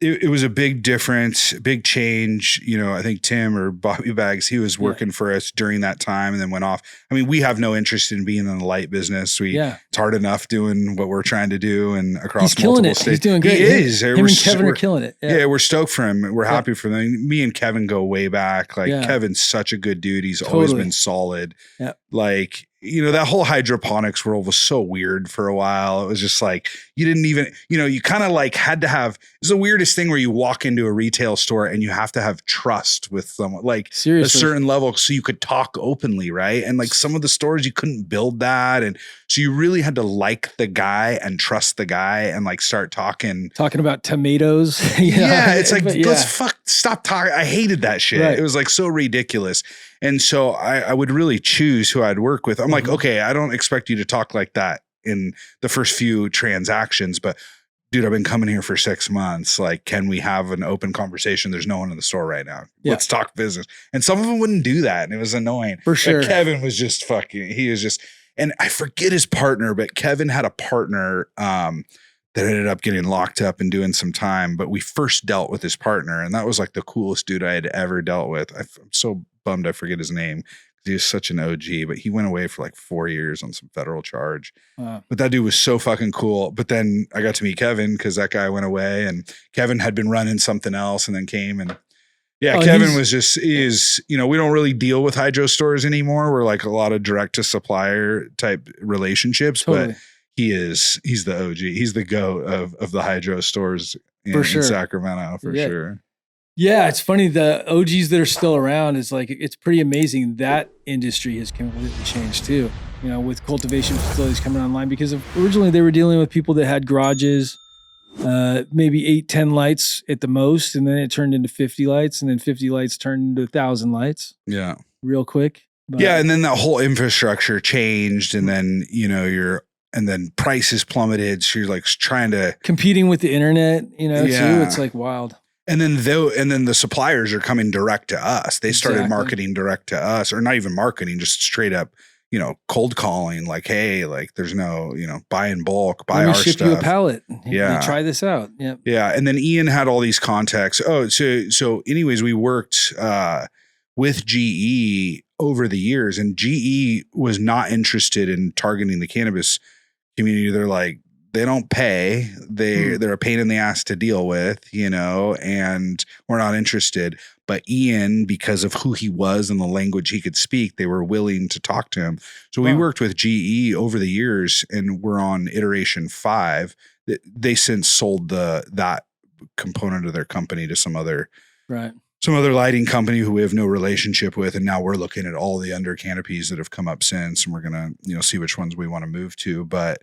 it was a big difference, big change. I think Tim or Bobby Bags, he was working for us during that time and then went off. I mean, we have no interest in being in the light business. It's hard enough doing what we're trying to do and across multiple states. He's doing great. He is. Him and Kevin are killing it. Yeah, we're stoked for him. We're happy for them. Me and Kevin go way back. Like Kevin's such a good dude. He's always been solid. Yeah. Like, that whole hydroponics world was so weird for a while. It was just like, you didn't even, you kind of like had to have, it's the weirdest thing where you walk into a retail store and you have to have trust with someone, like seriously, a certain level so you could talk openly, right? And like some of the stores, you couldn't build that. And so you really had to like the guy and trust the guy and like start talking about tomatoes. It's like, let's stop talking. I hated that shit. Right. It was like so ridiculous. And so I would really choose who I'd work with. I'm like, okay, I don't expect you to talk like that in the first few transactions, but dude, I've been coming here for 6 months. Like, can we have an open conversation? There's no one in the store right now. Yeah. Let's talk business. And some of them wouldn't do that. And it was annoying. For sure. Like Kevin was just and I forget his partner, but Kevin had a partner, that ended up getting locked up and doing some time, but we first dealt with his partner. And that was like the coolest dude I had ever dealt with. I'm so bummed I forget his name. He was such an OG, but he went away for like 4 years on some federal charge. Wow. But that dude was so fucking cool. But then I got to meet Kevin because that guy went away and Kevin had been running something else and then came and Kevin was just, we don't really deal with hydro stores anymore. We're like a lot of direct to supplier type relationships, but he's the OG. He's the GOAT of the hydro stores in Sacramento for sure. Yeah, it's funny. The OGs that are still around is like, it's pretty amazing. That industry has completely changed too, with cultivation facilities coming online, because originally they were dealing with people that had garages, maybe 8-10 lights at the most. And then it turned into 50 lights, and then 50 lights turned into 1,000 lights. Yeah. Real quick. But, and then that whole infrastructure changed, and then, and then prices plummeted. So you're like trying to competing with the internet, too. It's like wild. And then the suppliers are coming direct to us. They started marketing direct to us, or not even marketing, just straight up, cold calling. Like, hey, like there's no, buy in bulk, buy our stuff. Let me ship you a pallet. Yeah, try this out. Yeah, yeah. And then Ian had all these contacts. Oh, so anyways, we worked with GE over the years, and GE was not interested in targeting the cannabis community. They're like, they don't pay. They're a pain in the ass to deal with, and we're not interested. But Ian, because of who he was and the language he could speak, they were willing to talk to him. So we worked with GE over the years, and we're on iteration 5. They since sold that component of their company to some other lighting company who we have no relationship with. And now we're looking at all the under canopies that have come up since, and we're going to, see which ones we want to move to. But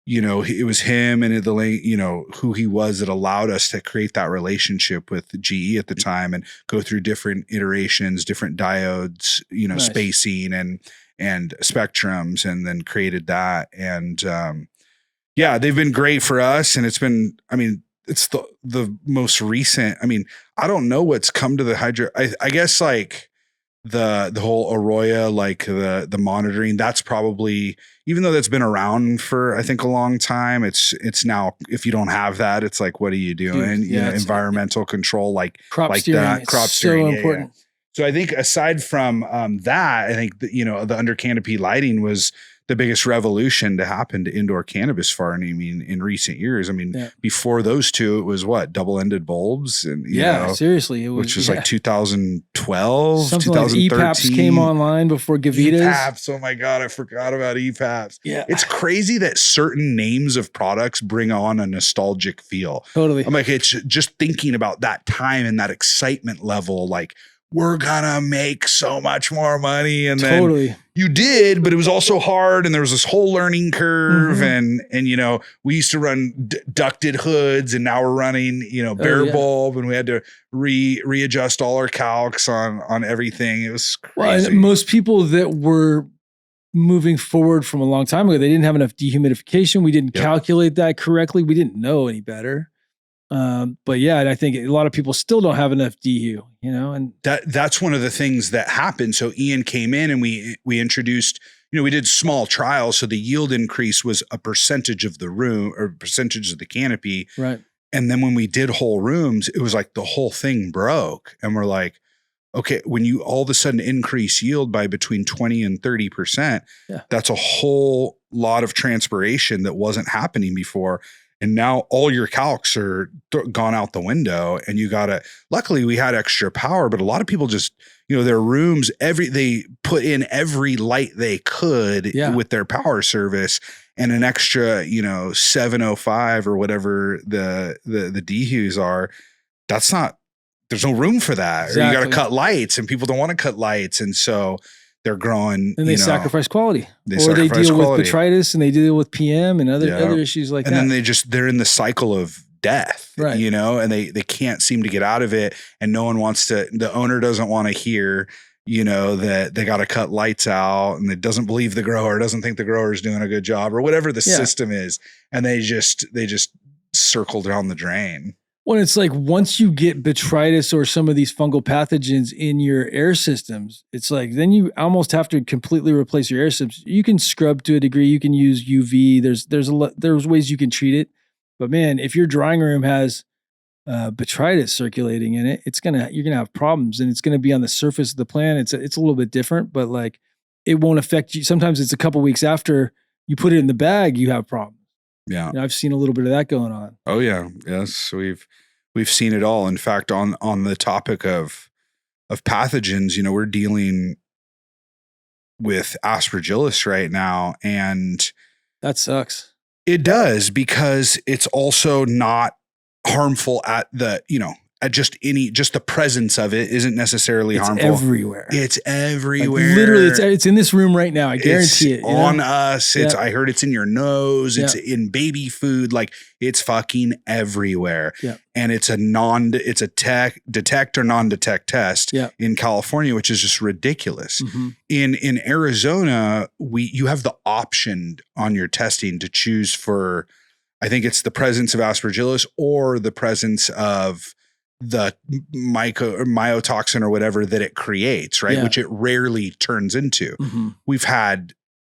it was him and who he was that allowed us to create that relationship with GE at the time and go through different iterations, different diodes, spacing and spectrums, and then created that. And they've been great for us. And it's been, it's the most recent. I don't know what's come to the hydro. I guess like the whole Arroyo, like the monitoring, that's probably, even though that's been around for, I think, a long time, it's now, if you don't have that, it's like, what are you doing? Environmental control, like crop steering, that crop steering. So important. So I think aside from that, I think the under canopy lighting was the biggest revolution to happen to indoor cannabis farming in recent years. Before those two, it was double-ended bulbs, and seriously, it was, which was like 2012, something 2013. Like EPAPs came online before Gavitas. EPAPs, oh my God, I forgot about EPAPs. Yeah, it's crazy that certain names of products bring on a nostalgic feel. Totally, I'm like, it's just thinking about that time and that excitement level, like, we're gonna make so much more money. And then you did, but it was also hard. And there was this whole learning curve. And we used to run ducted hoods, and now we're running, bare bulb, and we had to readjust all our calcs on everything. It was crazy. Well, and most people that were moving forward from a long time ago, they didn't have enough dehumidification. We didn't calculate that correctly. We didn't know any better. But I think a lot of people still don't have enough dehu, and that's one of the things that happened. So Ian came in, and we introduced, we did small trials. So the yield increase was a percentage of the room or percentage of the canopy. Right. And then when we did whole rooms, it was like the whole thing broke, and we're like, okay, when you all of a sudden increase yield by between 20 and 30%, that's a whole lot of transpiration that wasn't happening before. And now all your calcs are gone out the window, and luckily we had extra power, but a lot of people just, their rooms, they put in every light they could with their power service, and an extra, 705 or whatever the DHUs are. There's no room for that. Exactly. Or you got to cut lights, and people don't want to cut lights. And so they're growing, and they sacrifice quality, they deal with botrytis, and they deal with PM and other issues like that. And then they're in the cycle of death, right? And they can't seem to get out of it. And no one wants to, the owner doesn't want to hear, that they got to cut lights out, and it doesn't believe the grower, doesn't think the grower is doing a good job, or whatever the system is. And they just circle down the drain. Well, it's like once you get botrytis or some of these fungal pathogens in your air systems, it's like then you almost have to completely replace your air systems. You can scrub to a degree, you can use UV. There's ways you can treat it, but man, if your drying room has botrytis circulating in it, you're gonna have problems, and it's gonna be on the surface of the plant. It's a little bit different, but like it won't affect you. Sometimes it's a couple weeks after you put it in the bag, you have problems. Yeah. I've seen a little bit of that going on. Oh yeah. Yes. We've seen it all. In fact, on the topic of pathogens, we're dealing with Aspergillus right now, and that sucks. It does, because it's also not harmful at the, at just the presence of it isn't necessarily harmful. Everywhere. It's everywhere. Like literally, it's in this room right now. I guarantee it. On us. I heard it's in your nose. It's in baby food. Like it's fucking everywhere. Yeah. And it's a detect or non-detect test in California, which is just ridiculous. Mm-hmm. In Arizona, you have the option on your testing to choose for, I think it's the presence of Aspergillus or the presence of the myotoxin or whatever that it creates, right? Which it rarely turns into. Mm-hmm.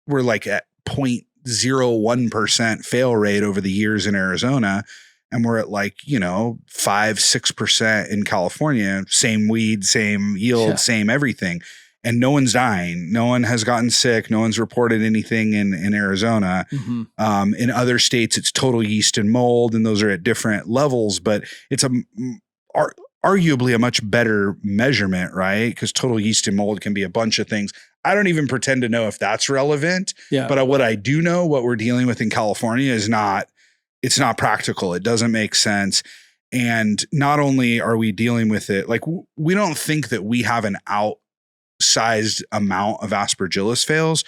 We're like at 0.01% fail rate over the years in Arizona. And we're at 5-6% in California, same weed, same yield, same everything. and no one's dying. No one has gotten sick. No one's reported anything in Arizona. In other states, it's total yeast and mold, and those are at different levels, but it's arguably a much better measurement, right? Because total yeast and mold can be a bunch of things. I don't even pretend to know if that's relevant, but what I do know, what we're dealing with in California it's not practical. It doesn't make sense. And not only are we dealing with it, like we don't think that we have an outsized amount of aspergillus fails.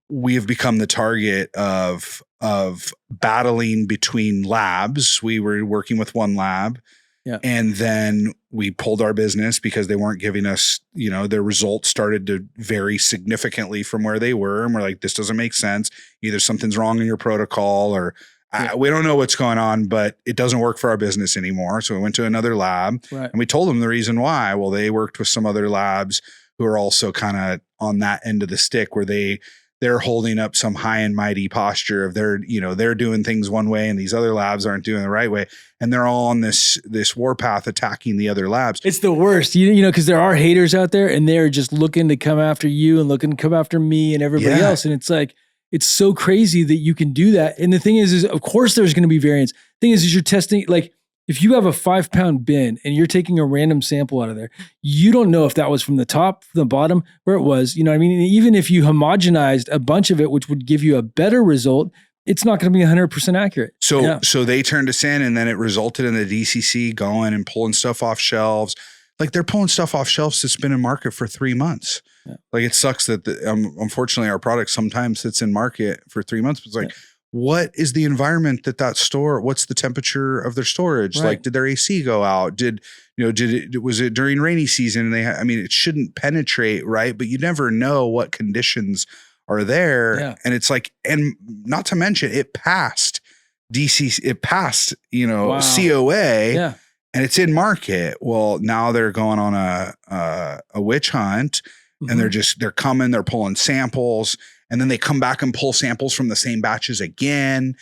We have become the target of battling between labs. We were working with one lab. And then we pulled our business because they weren't giving us, their results started to vary significantly from where they were. And we're like, this doesn't make sense. Either something's wrong in your protocol or we don't know what's going on, but it doesn't work for our business anymore. So we went to another lab and we told them the reason why. Well, they worked with some other labs who are also kind of on that end of the stick where they're holding up some high and mighty posture of they're doing things one way and these other labs aren't doing the right way. And they're all on this warpath attacking the other labs. It's the worst, because there are haters out there and they're just looking to come after you and looking to come after me and everybody else. And it's like, it's so crazy that you can do that. And the thing is of course there's going to be variance. The thing is you're testing, like if you have a 5-pound bin and you're taking a random sample out of there, you don't know if that was from the top, from the bottom, where it was, you know what I mean? And even if you homogenized a bunch of it, which would give you a better result, it's not going to be 100% accurate. So they turned us in and then it resulted in the DCC going and pulling stuff off shelves. Like they're pulling stuff off shelves that's been in market for 3 months. Like it sucks that unfortunately our product sometimes sits in market for 3 months. But it's like, what is the environment that store? What's the temperature of their storage? Like, did their AC go out? Was it during rainy season? And it shouldn't penetrate, right? But you never know what conditions are there. And it's like, and not to mention it passed COA and it's in market. Well, now they're going on a witch hunt and they're coming, they're pulling samples. And then they come back and pull samples from the same batches again.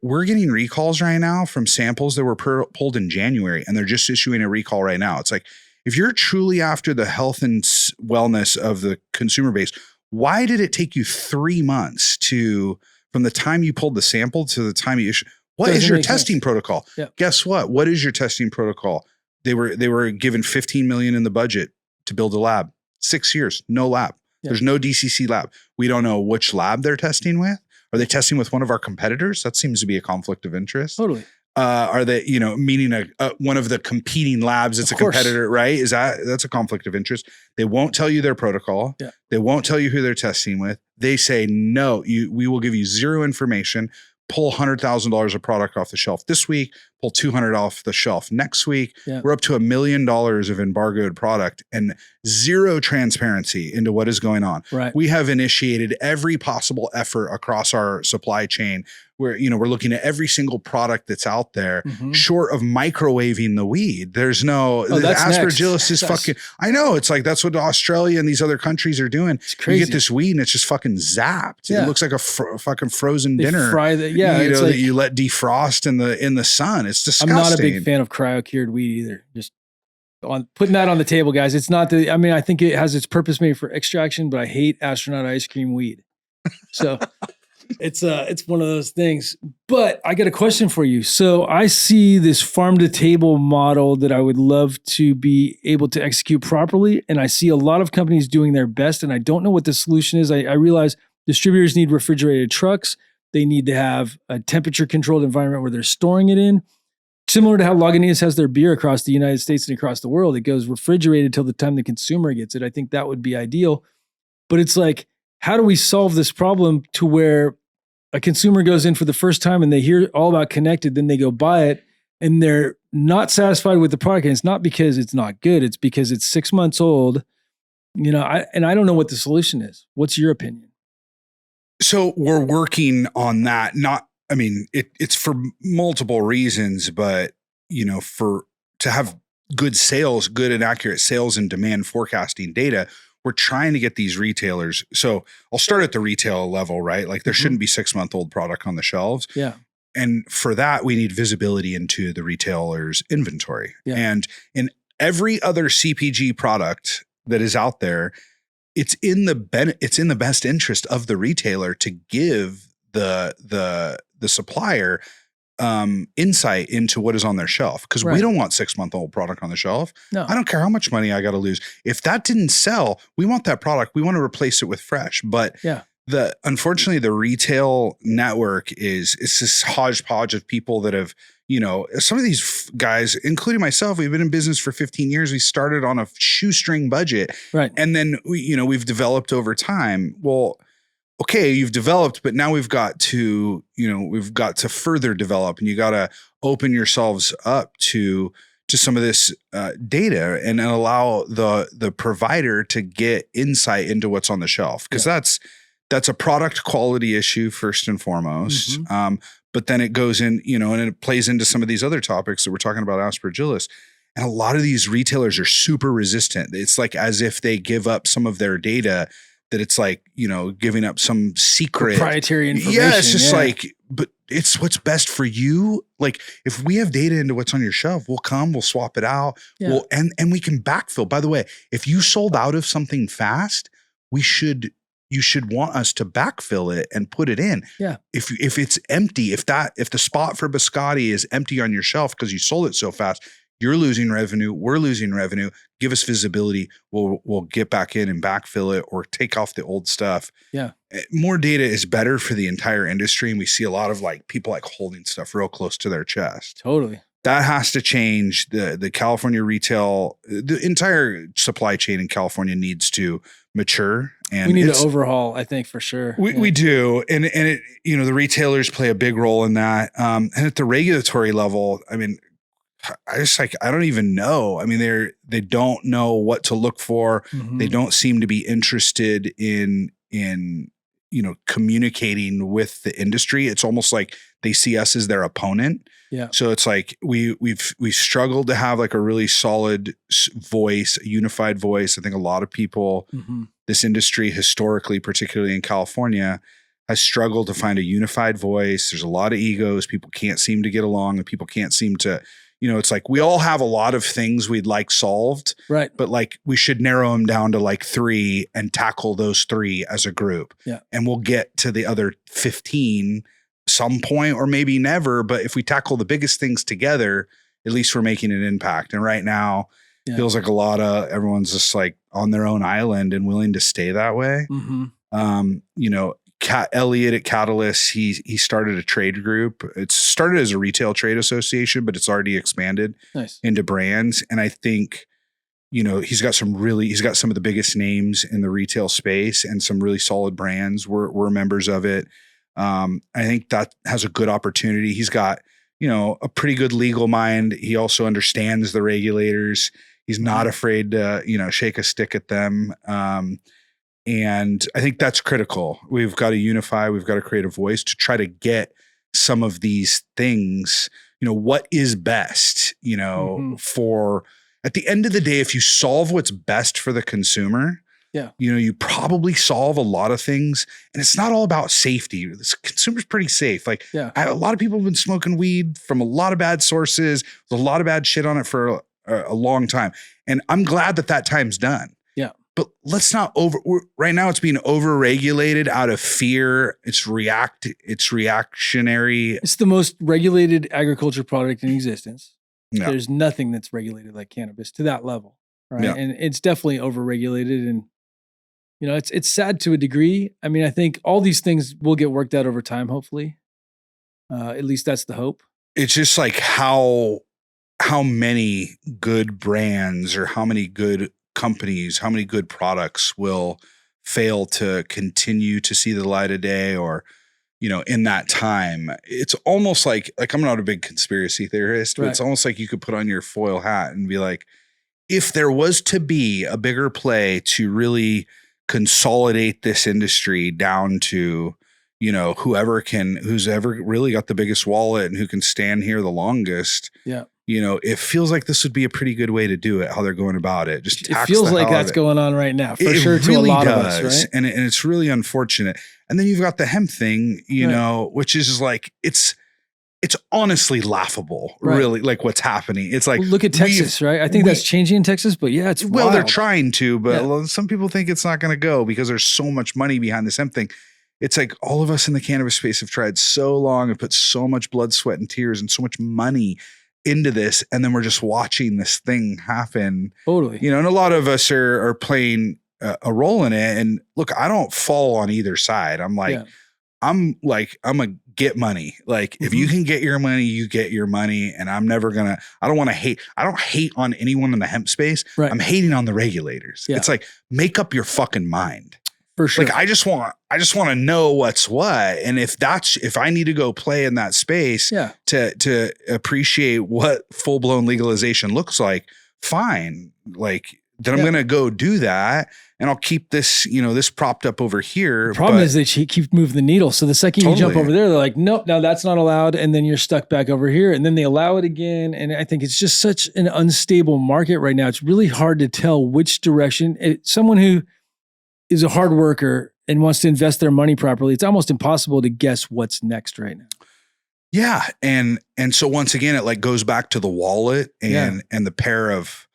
We're getting recalls right now from samples that were pulled in January, and they're just issuing a recall right now. It's like, if you're truly after the health and wellness of the consumer base, why did it take you 3 months from the time you pulled the sample to the time you issue? What is your testing protocol? Guess what? What is your testing protocol? They were given $15 million in the budget to build a lab. 6 years, no lab. There's no DCC lab. We don't know which lab they're testing with. Are they testing with one of our competitors? That seems to be a conflict of interest. Totally. Are they, meaning one of the competing labs? It's a competitor, right? That's a conflict of interest. They won't tell you their protocol. They won't tell you who they're testing with. They say, no, we will give you zero information. Pull $100,000 of product off the shelf this week, pull 200 off the shelf next week. We're up to $1 million of embargoed product and zero transparency into what is going on. We have initiated every possible effort across our supply chain where, we're looking at every single product that's out there short of microwaving the weed. There's no, the aspergillus is fucking, I know it's like, that's what Australia and these other countries are doing. It's crazy. You get this weed and it's just fucking zapped. It looks like a fucking frozen dinner. Fry that. It's like, that you let defrost in the sun. It's disgusting. I'm not a big fan of cryo-cured weed either. Just putting that on the table, guys. It's not I think it has its purpose maybe for extraction, but I hate astronaut ice cream weed. So it's one of those things. But I got a question for you. So I see this farm to table model that I would love to be able to execute properly. And I see a lot of companies doing their best. And I don't know what the solution is. I realize distributors need refrigerated trucks. They need to have a temperature controlled environment where they're storing it in. Similar to how Lagunitas has their beer across the United States and across the world, it goes refrigerated till the time the consumer gets it. I think that would be ideal. But it's like, how do we solve this problem to where a consumer goes in for the first time and they hear all about connected, then they go buy it and they're not satisfied with the product. And it's not because it's not good. It's because it's 6 months old. I don't know what the solution is. What's your opinion? So we're working on that. It's for multiple reasons, but to have good and accurate sales and demand forecasting data, we're trying to get these retailers. So I'll start at the retail level, right? Like there shouldn't be 6-month-old product on the shelves. And for that, we need visibility into the retailer's inventory. And in every other CPG product that is out there, it's in the best interest of the retailer to give the supplier insight into what is on their shelf, because we don't want 6-month-old product on the shelf. No. I don't care how much money I got to lose. If that didn't sell, we want that product. We want to replace it with fresh. But unfortunately, the retail network it's this hodgepodge of people that have, some of these guys, including myself, we've been in business for 15 years. We started on a shoestring budget. Right. And then we've developed over time. Well, okay, you've developed, but now we've got to further develop, and you got to open yourselves up to some of this data and allow the provider to get insight into what's on the shelf. Because that's a product quality issue first and foremost. Mm-hmm. But then it goes in, and it plays into some of these other topics that we're talking about, aspergillus. And a lot of these retailers are super resistant. It's like as if they give up some of their data, that it's like, giving up some secret proprietary information. Yeah, it's just like, but it's what's best for you. Like if we have data into what's on your shelf, we'll swap it out. Yeah. And we can backfill. By the way, if you sold out of something fast, you should want us to backfill it and put it in. Yeah. If it's empty, if the spot for biscotti is empty on your shelf because you sold it so fast, you're losing revenue. We're losing revenue. Give us visibility. We'll get back in and backfill it or take off the old stuff. Yeah. More data is better for the entire industry. And we see a lot of people holding stuff real close to their chest. Totally. That has to change. The California retail, the entire supply chain in California needs to mature. And we need to overhaul, I think, for sure. We do. And it, the retailers play a big role in that. And at the regulatory level, I mean, I don't even know. I mean, they don't know what to look for. Mm-hmm. They don't seem to be interested in communicating with the industry. It's almost like they see us as their opponent. Yeah. So it's like we've struggled to have a really solid voice, a unified voice. I think a lot of people, this industry historically, particularly in California, has struggled to find a unified voice. There's a lot of egos. People can't seem to get along, and people can't seem to. It's like we all have a lot of things we'd like solved, right? But we should narrow them down to 3 and tackle those 3 as a group. Yeah. And we'll get to the other 15 some point or maybe never. But if we tackle the biggest things together, at least we're making an impact. And right now feels like everyone's just on their own island and willing to stay that way. Mm-hmm. Elliot at Catalyst, he started a trade group. It started as a retail trade association, but it's already expanded into brands. And I think, he's got some of the biggest names in the retail space and some really solid brands. We're members of it. I think that has a good opportunity. He's got, a pretty good legal mind. He also understands the regulators. He's not afraid to, shake a stick at them. And I think that's critical. We've got to unify. We've got to create a voice to try to get some of these things, what is best, for at the end of the day, if you solve what's best for the consumer, you probably solve a lot of things. And it's not all about safety. The consumer's pretty safe. A lot of people have been smoking weed from a lot of bad sources. There's a lot of bad shit on it for a long time. And I'm glad that time's done. But let's not right now it's being over-regulated out of fear. It's reactionary. It's the most regulated agriculture product in existence. Yeah. There's nothing that's regulated like cannabis to that level. Right. Yeah. And it's definitely over-regulated. And, it's sad to a degree. I mean, I think all these things will get worked out over time, hopefully. At least that's the hope. It's just how many good brands or how many good companies, how many good products will fail to continue to see the light of day, or, in that time. It's almost like I'm not a big conspiracy theorist, but it's almost like you could put on your foil hat and be like, if there was to be a bigger play to really consolidate this industry down to, who's ever really got the biggest wallet and who can stand here the longest. Yeah. It feels like this would be a pretty good way to do it, how they're going about it. Just it feels like that's going on right now, for sure, to really a lot does. of us, right? And it's really unfortunate. And then you've got the hemp thing, which is it's it's honestly laughable, Right. really, like what's happening. It's like, Well, look at Texas, right? I think that's changing in Texas, but yeah, it's well, wild. they're trying to, but some people think it's not going to go because there's so much money behind this hemp thing. It's like all of us in the cannabis space have tried so long and put so much blood, sweat, and tears and so much money into this. And then we're just watching this thing happen. Totally. You know, and a lot of us are playing a role in it. And look, I don't fall on either side. I'm like, I'm a get money. Like if you can get your money, you get your money. And I'm never gonna, I don't want to hate. I don't hate on anyone in the hemp space. Right. I'm hating on the regulators. Yeah. It's like, make up your fucking mind. For sure. Like I just want to know what's what. And if I need to go play in that space to appreciate what full blown legalization looks like, fine. Like then I'm going to go do that. And I'll keep this, this propped up over here. The problem is they keep moving the needle. So the second you jump over there, they're like, nope, now that's not allowed. And then you're stuck back over here. And then they allow it again. And I think it's just such an unstable market right now. It's really hard to tell which direction. Someone who is a hard worker and wants to invest their money properly, it's almost impossible to guess what's next right now. Yeah. And so once again, it like goes back to the wallet and the pair of,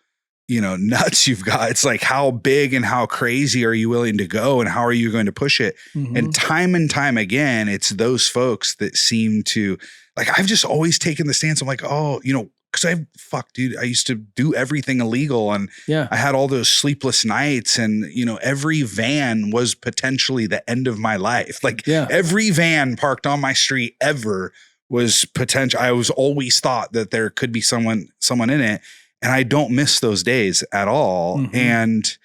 nuts you've got. It's like, how big and how crazy are you willing to go and how are you going to push it? And time again, it's those folks that seem to like, I've just always taken the stance. I'm like, cause dude, I used to do everything illegal and I had all those sleepless nights and, every van was potentially the end of my life. Like every van parked on my street ever was potential. I was always thought that there could be someone in it. And I don't miss those days at all.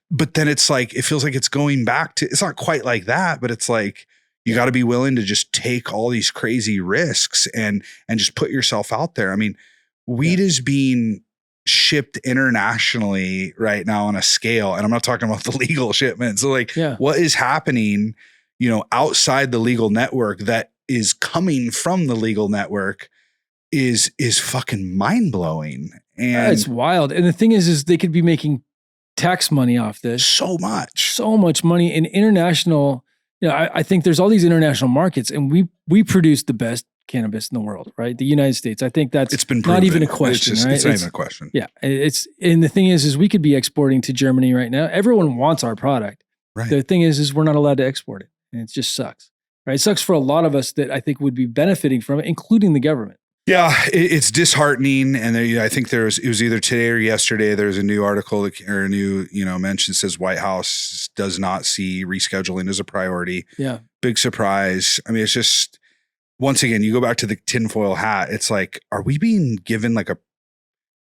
But then it's like, it feels like it's going back to, it's not quite like that, but it's like, you got to be willing to just take all these crazy risks and just put yourself out there. I mean, weed is being shipped internationally right now on a scale. And I'm not talking about the legal shipment. So like what is happening, outside the legal network that is coming from the legal network is fucking mind blowing. And it's wild. And the thing is they could be making tax money off this. So much money in international. I think there's all these international markets and we produce the best cannabis in the world, right? The United States. I think it's been proven. Not even a question, right? It's not even a question. Yeah. And the thing is we could be exporting to Germany right now. Everyone wants our product. Right. The thing is we're not allowed to export it. And it just sucks, right? It sucks for a lot of us that I think would be benefiting from it, including the government. Yeah, it's disheartening. And I think it was either today or yesterday, there's a new article or a new, mention says White House does not see rescheduling as a priority. Yeah. Big surprise. I mean, it's just, once again, you go back to the tinfoil hat. It's like, are we being given like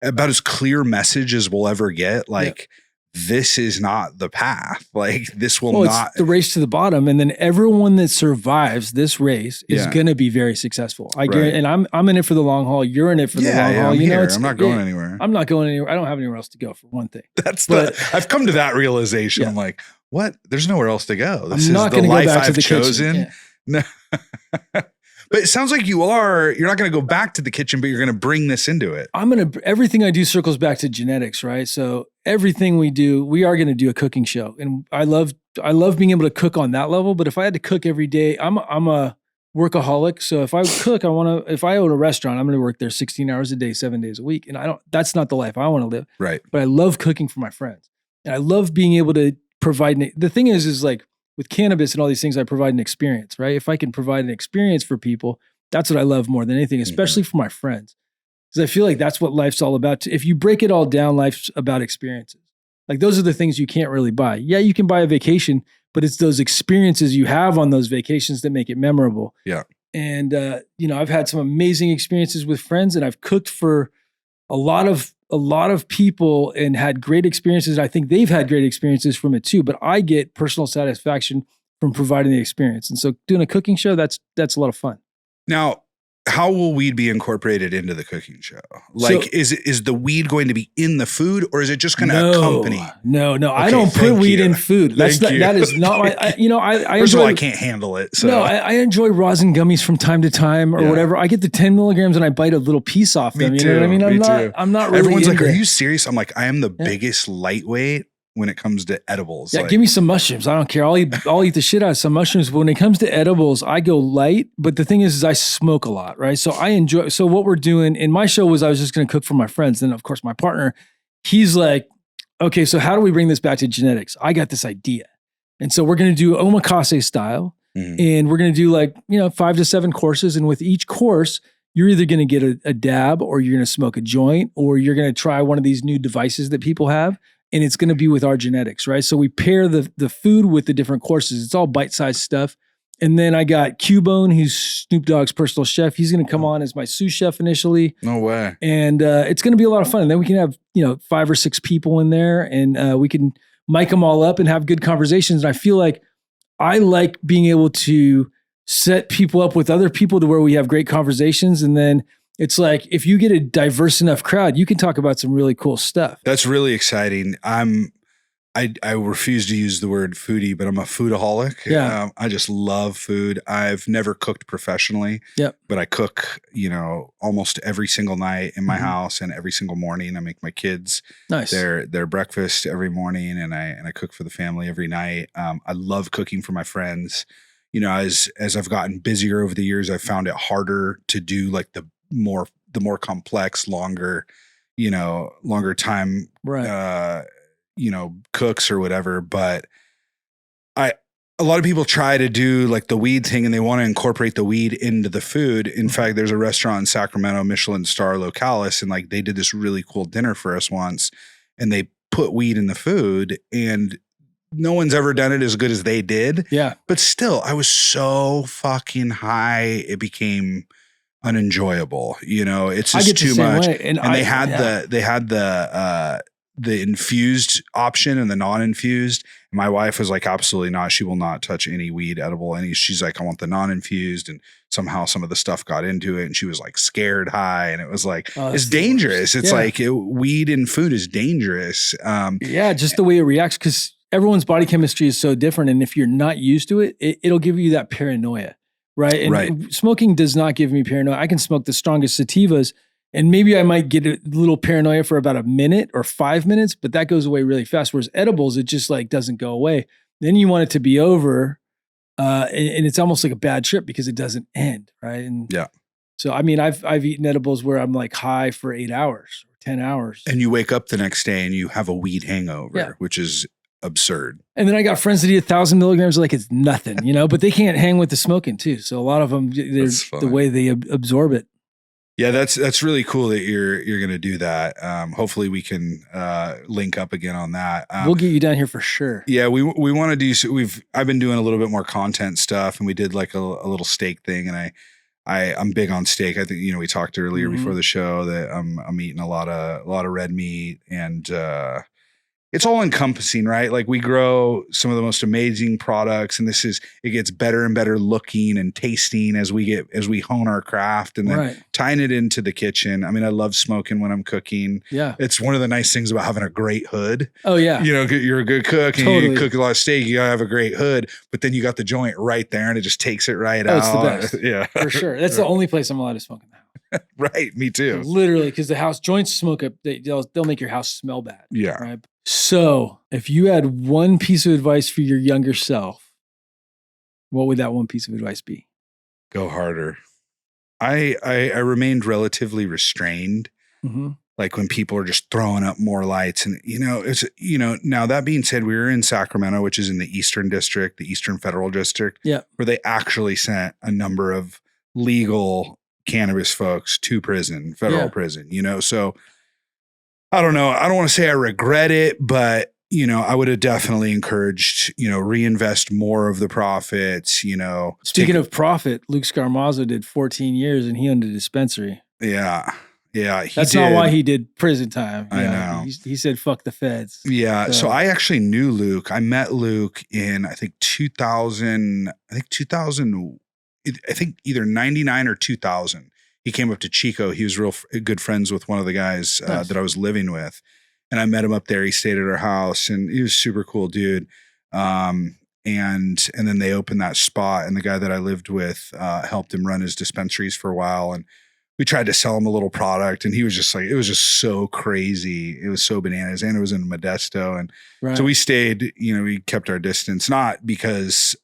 about as clear message as we'll ever get? Like, this is not the path. Like this will not. It's the race to the bottom. And then everyone that survives this race is going to be very successful. I guarantee, and I'm in it for the long haul. You're in it for the long haul. I'm not going anywhere. I'm not going anywhere. I don't have anywhere else to go for one thing. I've come to that realization. I'm like, what? There's nowhere else to go. This I'm not is the life go back I've to the chosen. No. But it sounds like you're not going to go back to the kitchen, but you're going to bring this into it. Everything I do circles back to genetics, right? So everything we do, we are going to do a cooking show. And I love being able to cook on that level. But if I had to cook every day, I'm a workaholic. So if I cook, if I own a restaurant, I'm going to work there 16 hours a day, 7 days a week. And that's not the life I want to live. Right. But I love cooking for my friends. And I love being able to provide. The thing is like, with cannabis and all these things, I provide an experience, right? If I can provide an experience for people, that's what I love more than anything, especially for my friends. Because I feel like that's what life's all about. If you break it all down, life's about experiences. Like those are the things you can't really buy. Yeah, you can buy a vacation, but it's those experiences you have on those vacations that make it memorable. Yeah. And, I've had some amazing experiences with friends and I've cooked for a lot of people and had great experiences. I think they've had great experiences from it too, but I get personal satisfaction from providing the experience. And so doing a cooking show, that's a lot of fun. Now, how will weed be incorporated into the cooking show? Like, is the weed going to be in the food or is it just going to accompany? No. Okay, I don't put weed in food. That is not my, First of all, I can't handle it. So. No, I enjoy rosin gummies from time to time or whatever. I get the 10 milligrams and I bite a little piece off them. You know what I mean? I'm not really Everyone's like, are you serious? I'm like, I am the biggest lightweight when it comes to edibles. Yeah, like, give me some mushrooms. I don't care. I'll eat the shit out of some mushrooms. But when it comes to edibles, I go light. But the thing is I smoke a lot, right? So I enjoy. So what we're doing in my show was I was just going to cook for my friends. Then of course my partner, he's like, okay, so how do we bring this back to genetics? I got this idea, and so we're going to do omakase style, and we're going to do like 5 to 7 courses, and with each course, you're either going to get a dab, or you're going to smoke a joint, or you're going to try one of these new devices that people have. And it's going to be with our genetics, right? So we pair the food with the different courses. It's all bite-sized stuff. And then I got Q-Bone, who's Snoop Dogg's personal chef. He's going to come on as my sous chef initially. No way. And it's going to be a lot of fun. And then we can have 5 or 6 people in there, and we can mic them all up and have good conversations. And I feel like I like being able to set people up with other people to where we have great conversations. And then it's like, if you get a diverse enough crowd, you can talk about some really cool stuff. That's really exciting. I refuse to use the word foodie, but I'm a foodaholic. Yeah. I just love food. I've never cooked professionally, but I cook, almost every single night in my house, and every single morning I make my kids their breakfast every morning, and I cook for the family every night. I love cooking for my friends. As I've gotten busier over the years, I've found it harder to do like the more complex, longer time, right. Cooks or whatever. But a lot of people try to do like the weed thing, and they want to incorporate the weed into the food. In fact, there's a restaurant in Sacramento, Michelin star Localis, and like they did this really cool dinner for us once, and they put weed in the food, and no one's ever done it as good as they did. Yeah. But still, I was so fucking high, it became unenjoyable. It's just too much. And they had the infused option and the non-infused. And my wife was like, absolutely not. She will not touch any weed edible. She's like, I want the non-infused. And somehow some of the stuff got into it, and she was like scared high. And it was like, it's dangerous. It's like weed in food is dangerous. Just the way it reacts, because everyone's body chemistry is so different. And if you're not used to it, it'll give you that paranoia. Right. And smoking does not give me paranoia. I can smoke the strongest sativas, and maybe I might get a little paranoia for about a minute or 5 minutes, but that goes away really fast. Whereas edibles, it just like doesn't go away. Then you want it to be over. And it's almost like a bad trip because it doesn't end. Right. And so, I mean, I've eaten edibles where I'm like high for 8 hours or 10 hours. And you wake up the next day and you have a weed hangover, which is absurd. And then I got friends that eat 1,000 milligrams like it's nothing, but they can't hang with the smoking too. So a lot of them, the way they absorb it. Yeah, that's really cool that you're going to do that. Hopefully we can link up again on that. We'll get you down here for sure. Yeah, we want to do. So I've been doing a little bit more content stuff, and we did like a little steak thing, and I'm big on steak. I think we talked earlier before the show that I'm eating a lot of red meat, and it's all encompassing, right? Like we grow some of the most amazing products, and it gets better and better looking and tasting as we hone our craft, and then tying it into the kitchen. I mean, I love smoking when I'm cooking. Yeah. It's one of the nice things about having a great hood. Oh yeah. You're a good cook, and you cook a lot of steak. You gotta have a great hood, but then you got the joint right there, and it just takes it right out. It's the best. Yeah, for sure. That's the only place I'm allowed to smoke in the house. Right. Me too. Literally, because the house joints smoke up, they'll make your house smell bad. Yeah. Right. So if you had one piece of advice for your younger self, what would that one piece of advice be? Go harder. I remained relatively restrained. Like when people are just throwing up more lights, and now that being said, we were in Sacramento, which is in the Eastern District, the Eastern Federal District, where they actually sent a number of legal cannabis folks to prison, federal prison, so I don't know. I don't want to say I regret it, but I would have definitely encouraged, reinvest more of the profits, Speaking of profit, Luke Scarmazzo did 14 years and he owned a dispensary. Yeah. Yeah. That's not why he did prison time. I know. He said, fuck the feds. Yeah. So I actually knew Luke. I met Luke in, I think 2000, I think either 99 or 2000. He came up to Chico. He was real good friends with one of the guys that I was living with. And I met him up there. He stayed at our house, and he was a super cool dude. And then they opened that spot, and the guy that I lived with helped him run his dispensaries for a while. And we tried to sell him a little product, and he was just like, it was just so crazy. It was so bananas. And it was in Modesto. And so we stayed, we kept our distance, not because,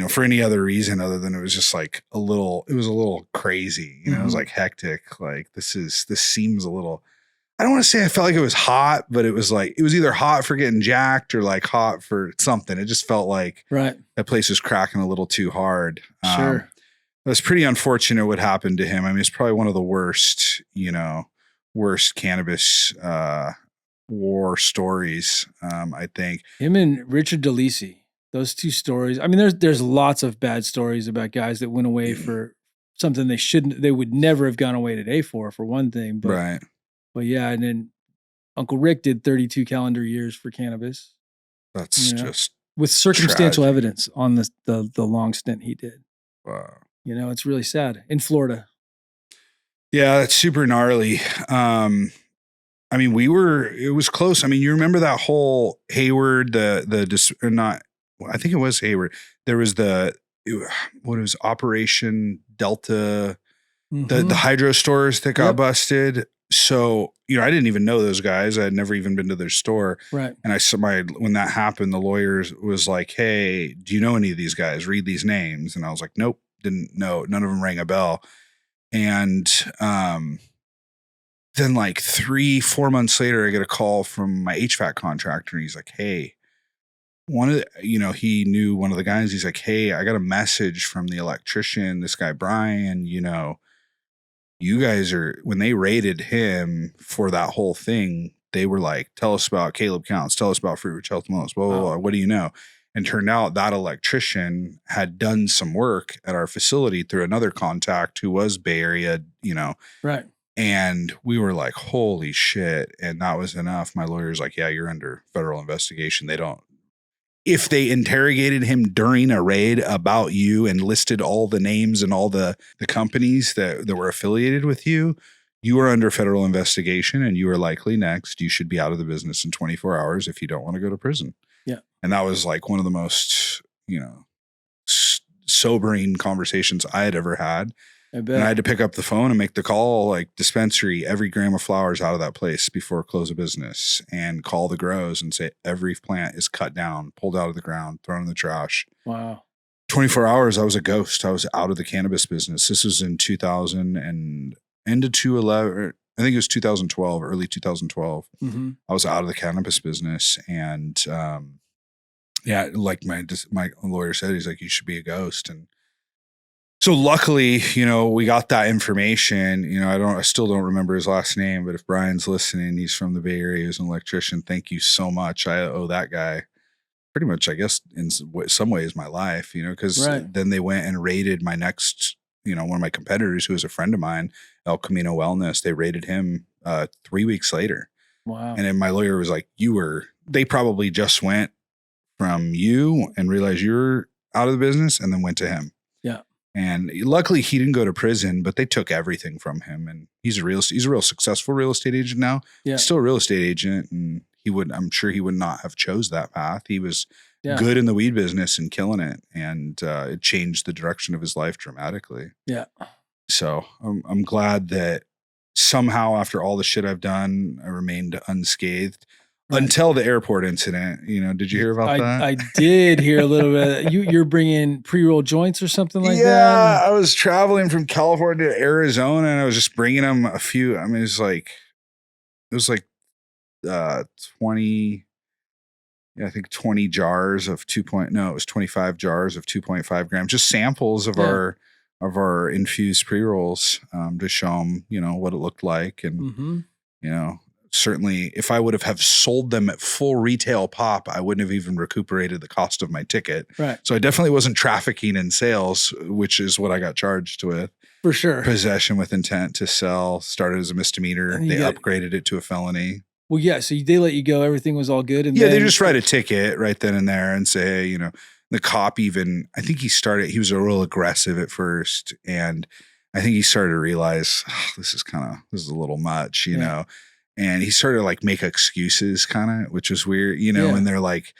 for any other reason other than it was just like it was a little crazy, it was like hectic. Like this seems a little, I don't want to say I felt like it was hot, but it was like, it was either hot for getting jacked or like hot for something. It just felt like that place was cracking a little too hard. Sure. It was pretty unfortunate what happened to him. I mean, it's probably one of the worst cannabis war stories. I think him and Richard DeLisi, those two stories. I mean, there's lots of bad stories about guys that went away for something they would never have gone away today for one thing. But, but yeah, and then Uncle Rick did 32 calendar years for cannabis. That's just with circumstantial evidence on the long stint he did. Wow. It's really sad in Florida. Yeah, it's super gnarly. I mean, it was close. I mean, you remember that whole Hayward, I think it was Hayward. There was Operation Delta, the hydro stores that got busted. So, I didn't even know those guys. I had never even been to their store. Right. And when that happened, the lawyer was like, hey, do you know any of these guys? Read these names. And I was like, nope, didn't know. None of them rang a bell. And then like 3-4 months later, I get a call from my HVAC contractor. And he's like, hey, he knew one of the guys. He's like, hey, I got a message from the electrician, this guy, Brian, you guys when they raided him for that whole thing, they were like, tell us about Caleb Counts, tell us about Fruit Rich Health Wellness, blah, blah, blah. What do you know? And turned out that electrician had done some work at our facility through another contact who was Bay Area, Right. And we were like, holy shit. And that was enough. My lawyer's like, yeah, you're under federal investigation. If they interrogated him during a raid about you and listed all the names and all the companies that were affiliated with you, you are under federal investigation and you are likely next. You should be out of the business in 24 hours if you don't want to go to prison. Yeah. And that was like one of the most, sobering conversations I had ever had. I bet. And I had to pick up the phone and make the call, like dispensary, every gram of flowers out of that place before close of business, and call the grows and say every plant is cut down, pulled out of the ground, thrown in the trash. Wow. 24 hours, I was a ghost. I was out of the cannabis business. This was in 2000 and into 2011. I think it was 2012, early 2012. Mm-hmm. I was out of the cannabis business. And like my lawyer said, he's like, you should be a ghost. And so luckily, we got that information. I still don't remember his last name, but if Brian's listening, he's from the Bay Area, he's an electrician. Thank you so much. I owe that guy pretty much, I guess, in some ways, my life, because then they went and raided my next, one of my competitors who was a friend of mine, El Camino Wellness. They raided him 3 weeks later. Wow. And then my lawyer was like, they probably just went from you and realized you were out of the business and then went to him. Yeah. And luckily he didn't go to prison, but they took everything from him. And he's a real successful real estate agent now. Yeah. He's still a real estate agent. And I'm sure he would not have chose that path. He was good in the weed business and killing it. And it changed the direction of his life dramatically. Yeah. So I'm glad that somehow after all the shit I've done, I remained unscathed. Until the airport incident, did you hear about that? I did hear a little bit. You're bringing pre-roll joints or something like that? Yeah, I was traveling from California to Arizona, and I was just bringing them a few. I mean, it was like 20. Yeah, I think 20 jars of it was 25 jars of 2.5 grams, just samples of our infused pre-rolls to show them, what it looked like, and certainly if I would have sold them at full retail pop, I wouldn't have even recuperated the cost of my ticket. Right. So I definitely wasn't trafficking in sales, which is what I got charged with. For sure. Possession with intent to sell started as a misdemeanor. They upgraded it to a felony. Well, yeah. So they let you go. Everything was all good. And they just write a ticket right then and there and say, the cop even, I think he was a real aggressive at first. And I think he started to realize, this is a little much, you know? And he started to like make excuses which was weird, and they're like,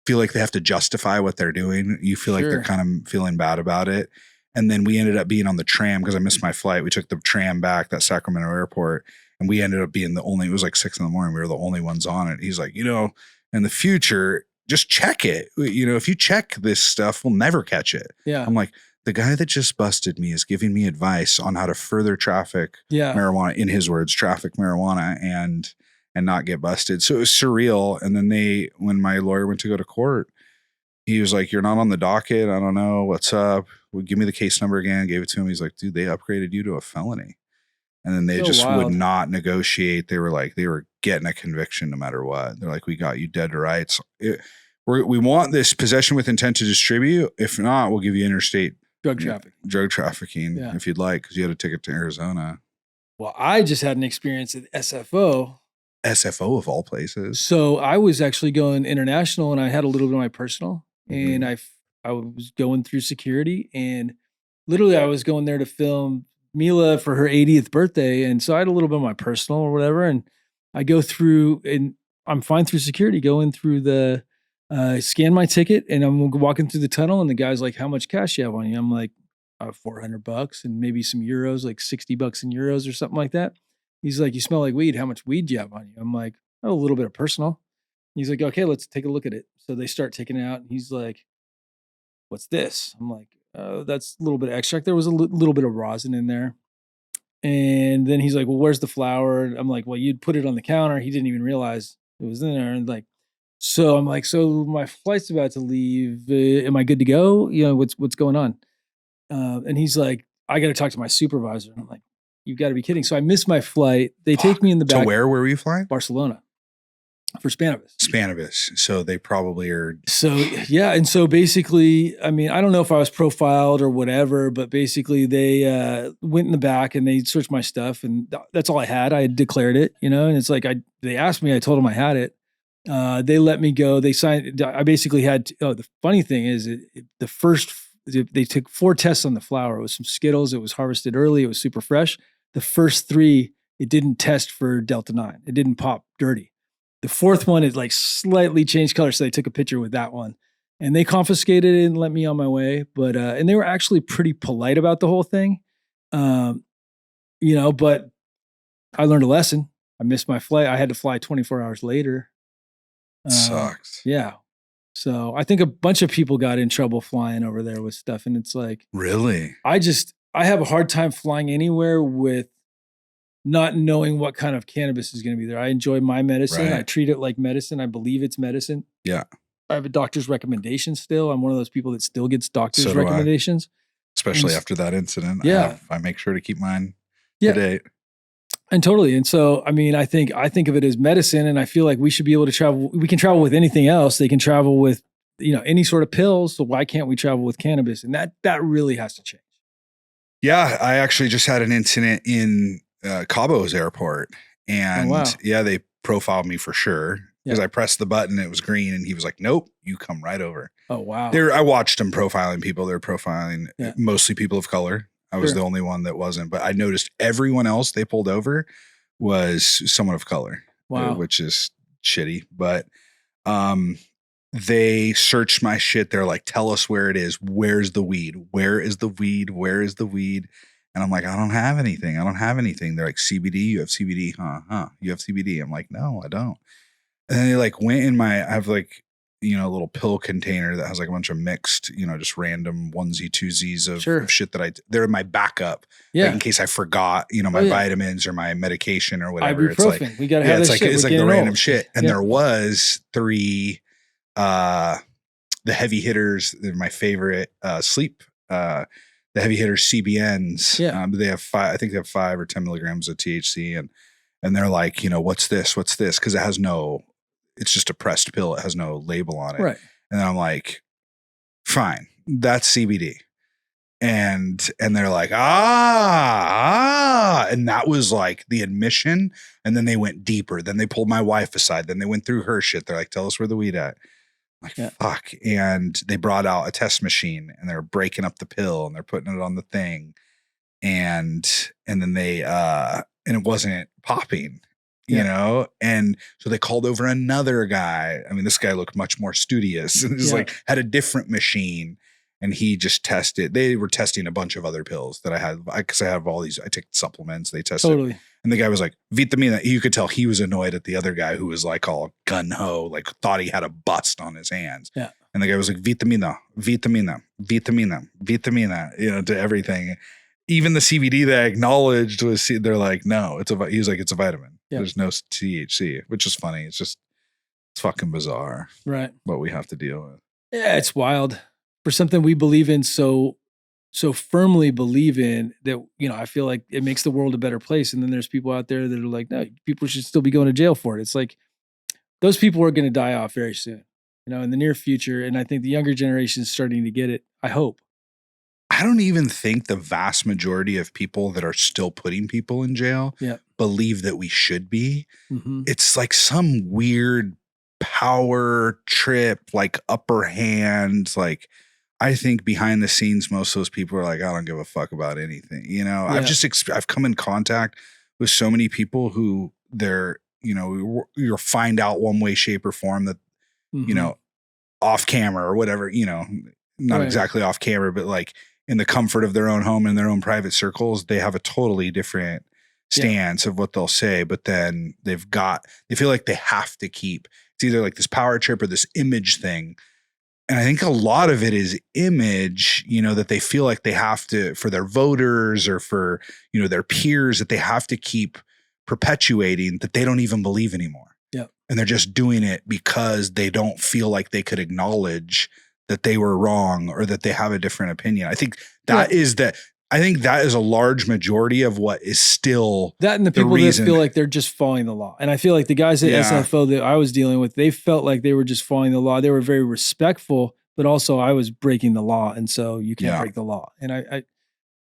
feel like they have to justify what they're doing. You feel like they're kind of feeling bad about it. And then we ended up being on the tram because I missed my flight. We took the tram back, that Sacramento airport, and we ended up being it was like 6 a.m. We were the only ones on it. He's like, in the future, just check it. If you check this stuff, we'll never catch it. Yeah. I'm like, the guy that just busted me is giving me advice on how to further traffic marijuana, in his words, traffic marijuana and not get busted. So it was surreal. And then when my lawyer went to go to court, he was like, you're not on the docket. I don't know what's up. Well, give me the case number again. Gave it to him. He's like, dude, they upgraded you to a felony. And then they would not negotiate. They were like, they were getting a conviction no matter what. They're like, we got you dead to rights. We want this possession with intent to distribute. If not, we'll give you interstate drug trafficking if you'd like, because you had a ticket to Arizona. Well, I just had an experience at SFO. SFO of all places. So I was actually going international, and I had a little bit of my personal, and I was going through security, and literally I was going there to film Mila for her 80th birthday. And so I had a little bit of my personal or whatever. And I go through, and I'm fine through security, going through the, scan my ticket, and I'm walking through the tunnel, and the guy's like, how much cash you have on you? I'm like, $400 and maybe some euros, like $60 in euros or something like that. He's like, you smell like weed. How much weed do you have on you? I'm like, oh, a little bit of personal. He's like, okay, let's take a look at it. So they start taking it out, and he's like, what's this? I'm like, that's a little bit of extract. There was a little bit of rosin in there. And then he's like, well, where's the flower? I'm like, well, you'd put it on the counter. He didn't even realize it was in there. And like, so I'm like, so my flight's about to leave. Am I good to go? What's going on? And he's like, I got to talk to my supervisor. And I'm like, you've got to be kidding. So I missed my flight. They take me in the back. To where were you flying? Barcelona. For Cannabis. So they probably are. So, yeah. And so basically, I mean, I don't know if I was profiled or whatever, but basically they went in the back and they searched my stuff, and that's all I had. I had declared it, and it's like, they asked me, I told them I had it. They let me go. They signed. I basically had, the funny thing is they took 4 tests on the flower. It was some Skittles. It was harvested early. It was super fresh. The first 3, it didn't test for Delta 9. It didn't pop dirty. The 4th one, it like slightly changed color. So they took a picture with that one, and they confiscated it and let me on my way. But, and they were actually pretty polite about the whole thing. But I learned a lesson. I missed my flight. I had to fly 24 hours later. Sucks. Yeah. So I think a bunch of people got in trouble flying over there with stuff. And it's like, really? I have a hard time flying anywhere with not knowing what kind of cannabis is going to be there. I enjoy my medicine. Right. I treat it like medicine. I believe it's medicine. Yeah. I have a doctor's recommendation still. I'm one of those people that still gets doctor's recommendations. Especially after that incident. Yeah. I make sure to keep mine to date. And totally. And so, I mean, I think of it as medicine, and I feel like we should be able to travel. We can travel with anything else. They can travel with, any sort of pills. So why can't we travel with cannabis? And that really has to change. Yeah. I actually just had an incident in Cabo's airport, and they profiled me for sure because I pressed the button. It was green, and he was like, nope, you come right over. Oh, wow. I watched them profiling people. They're profiling mostly people of color. I was the only one that wasn't, but I noticed everyone else they pulled over was someone of color, which is shitty. But they searched my shit. They're like, tell us where it is. Where's the weed? Where is the weed? Where is the weed? And I'm like, I don't have anything. They're like, CBD, you have CBD, huh? You have CBD. I'm like, no, I don't. And then they like went in I have like, a little pill container that has like a bunch of mixed, just random onesie twosies of shit that they're my backup. Yeah. Like in case I forgot, my vitamins or my medication or whatever. Ibuprofen. It's like, we got to have this shit. It's like the random shit. And there was 3, the heavy hitters. They're my favorite, sleep, the heavy hitters CBNs. Yeah. They have 5, I think they have 5 or 10 milligrams of THC, and they're like, what's this? What's this? Cause it's just a pressed pill. It has no label on it. Right. And then I'm like, fine, that's CBD. And they're like, and that was like the admission. And then they went deeper. Then they pulled my wife aside. Then they went through her shit. They're like, tell us where the weed at. I'm like, fuck. And they brought out a test machine, and they're breaking up the pill, and they're putting it on the thing. And then they, and it wasn't popping. And so they called over another guy. I mean, this guy looked much more studious and like had a different machine. and he just tested. They were testing a bunch of other pills that I had because I have all these. I take supplements. They tested, Totally. and the guy was like, "Vitamina." You could tell he was annoyed at the other guy who was like all gun ho, like thought he had a bust on his hands. Yeah. And the guy was like, "Vitamina, vitamina, vitamina, vitamina," to everything. Even the CBD they acknowledged was, they're like, "No, he was like, it's a vitamin. Yeah. There's no THC," which is funny. It's fucking bizarre. Right. What we have to deal with. Yeah, it's wild for something we believe in so firmly believe in that, I feel like it makes the world a better place. And then there's people out there that are like, no, people should still be going to jail for it. It's like those people are going to die off very soon, in the near future. And I think the younger generation is starting to get it. I hope. I don't even think the vast majority of people that are still putting people in jail believe that we should be. Mm-hmm. It's like some weird power trip, like upper hand. Like, I think behind the scenes, most of those people are like, I don't give a fuck about anything. I've come in contact with so many people who they're, you'll find out one way, shape, or form that, off camera or whatever, not exactly off camera, but like in the comfort of their own home and their own private circles, they have a totally different stance of what they'll say. But then they feel like they have to keep, it's either like this power trip or this image thing. And I think a lot of it is image, that they feel like they have to, for their voters or for, their peers, that they have to keep perpetuating that they don't even believe anymore. Yeah. And they're just doing it because they don't feel like they could acknowledge that they were wrong or that they have a different opinion. I think that is a large majority of what is still that, and the people that feel like they're just following the law. And I feel like the guys at SFO that I was dealing with, they felt like they were just following the law. They were very respectful, but also I was breaking the law. And so you can't break the law. And I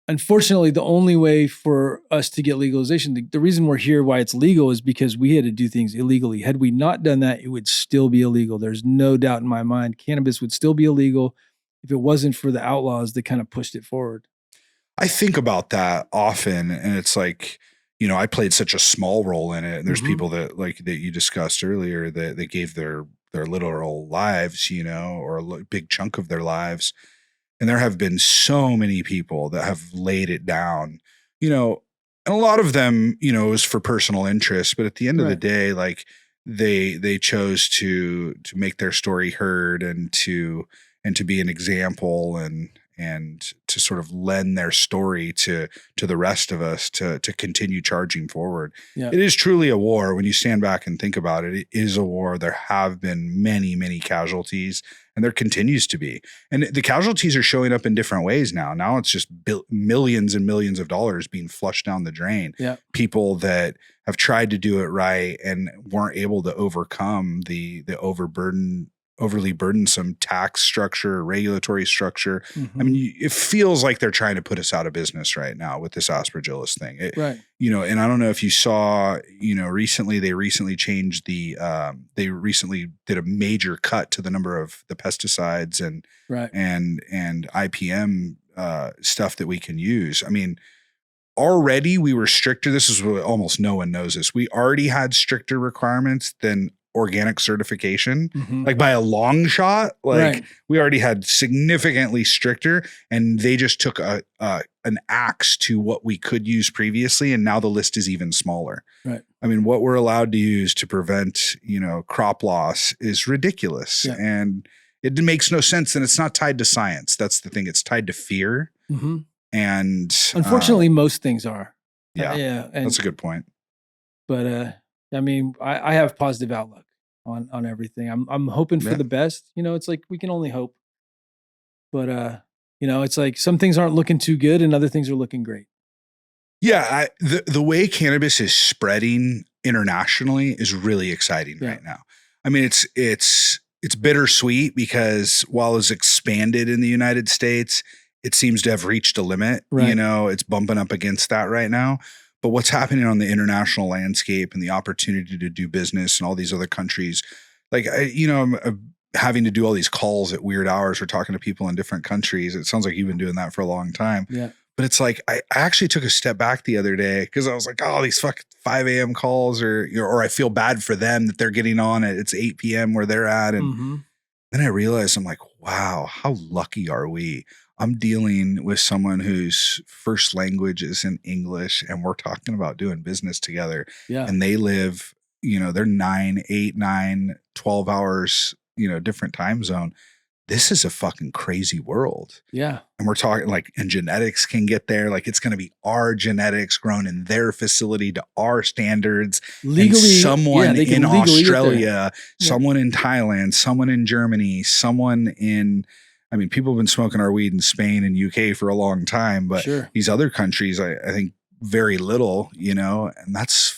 unfortunately, the only way for us to get legalization, the reason we're here, why it's legal, is because we had to do things illegally. Had we not done that, it would still be illegal. There's no doubt in my mind. Cannabis would still be illegal if it wasn't for the outlaws that kind of pushed it forward. I think about that often, and it's like, I played such a small role in it. And there's people that you discussed earlier that they gave their literal lives, or a big chunk of their lives. And there have been so many people that have laid it down, and a lot of them, is for personal interest. But at the end of the day, like they chose to make their story heard and to be an example and to sort of lend their story to the rest of us to continue charging forward. Yeah. It is truly a war. When you stand back and think about it, it is a war. There have been many, many casualties, and there continues to be. And the casualties are showing up in different ways now. Now it's just millions and millions of dollars being flushed down the drain. Yeah. People that have tried to do it right and weren't able to overcome the overly burdensome tax structure, regulatory structure. I mean, it feels like they're trying to put us out of business right now with this aspergillus thing. And I don't know if you saw, recently they changed they recently did a major cut to the number of the pesticides and IPM stuff that we can use. I mean, already we were stricter. This is what almost no one knows this. We already had stricter requirements than organic certification, like by a long shot. Like we already had significantly stricter, and they just took an axe to what we could use previously, and now the list is even smaller. Right. I mean, what we're allowed to use to prevent, crop loss is ridiculous, and it makes no sense. And it's not tied to science. That's the thing. It's tied to fear. And unfortunately, most things are. And that's a good point. But I mean, I have positive outlook on everything. I'm hoping for the best. It's like we can only hope. But it's like some things aren't looking too good and other things are looking great. Yeah, the way cannabis is spreading internationally is really exciting right now. I mean, it's bittersweet because while it's expanded in the United States, it seems to have reached a limit. Right. It's bumping up against that right now. But what's happening on the international landscape and the opportunity to do business in all these other countries, like, I'm having to do all these calls at weird hours. We're talking to people in different countries. It sounds like you've been doing that for a long time. Yeah. But it's like, I actually took a step back the other day because I was like, oh, these fucking 5 a.m. calls or I feel bad for them that they're getting on at it's 8 p.m. where they're at. And then I realized, I'm like, wow, how lucky are we? I'm dealing with someone whose first language is in English, and we're talking about doing business together. Yeah. And they live, they're 9, 8, 9, 12 hours, different time zone. This is a fucking crazy world. Yeah. And we're talking like, and genetics can get there. Like it's going to be our genetics grown in their facility to our standards. Legally, and someone in Australia, Yeah. someone in Thailand, someone in Germany, someone in, people have been smoking our weed in Spain and UK for a long time, but Sure. these other countries, I think very little, and that's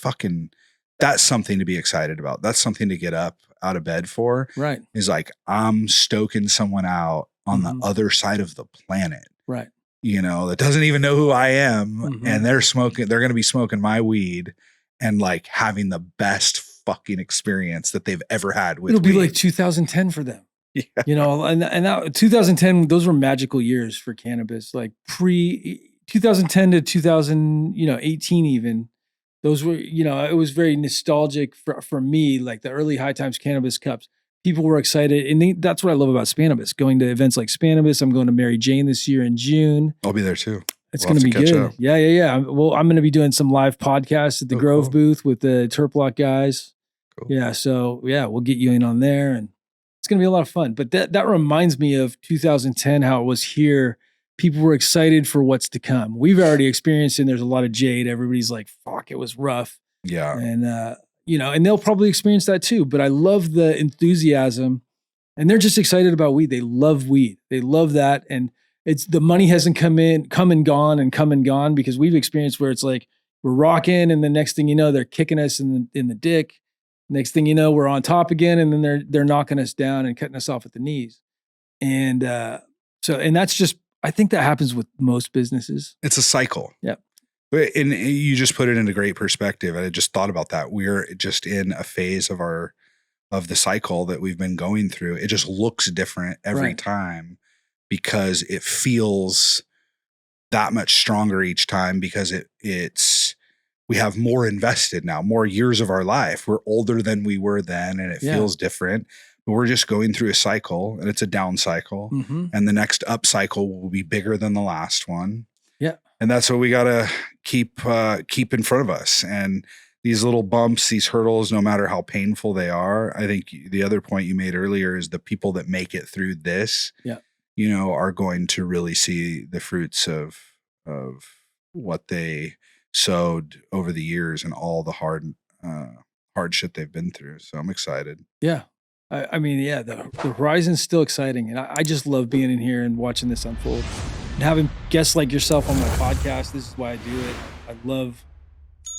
something to be excited about. That's something to get up out of bed for. Right. Is like, I'm stoking someone out on the other side of the planet. Right. That doesn't even know who I am. And they're going to be smoking my weed and like having the best fucking experience that they've ever had with It'll be weed. like 2010 for them. Yeah. And that 2010, those were magical years for cannabis, like pre 2010 to 2018 even. Those were, it was very nostalgic for me, like the early High Times Cannabis Cups. People were excited. And that's what I love about Cannabis. Going to events like Cannabis. I'm going to Mary Jane this year in June. I'll be there too. It's going to be good. Up. Yeah. Well, I'm going to be doing some live podcasts at the Grove booth with the Turplock guys. Cool. Yeah. So we'll get you in on there and it's going to be a lot of fun. But that reminds me of 2010, how it was here. People were excited for what's to come. We've already experienced it. And there's a lot of jade. Everybody's like, fuck, it was rough. Yeah. And, and they'll probably experience that too. But I love the enthusiasm and they're just excited about weed. They love weed. They love that. And it's the money hasn't come and gone because we've experienced where it's like we're rocking and the next thing you know, they're kicking us in the dick. Next thing you know, we're on top again and then they're knocking us down and cutting us off at the knees. And and that's just, I think that happens with most businesses. It's a cycle. Yeah. And you just put it into great perspective. I just thought about that. We're just in a phase of the cycle that we've been going through. It just looks different every time because it feels that much stronger each time because we have more invested now, more years of our life. We're older than we were then and it feels different. But we're just going through a cycle and it's a down cycle. And the next up cycle will be bigger than the last one. Yeah. And that's what we got to keep in front of us. And these little bumps, these hurdles, no matter how painful they are, I think the other point you made earlier is the people that make it through this, are going to really see the fruits of what they sowed over the years and all the hard shit they've been through. So I'm excited. Yeah. The horizon's still exciting. And I just love being in here and watching this unfold. And having guests like yourself on my podcast, this is why I do it. I love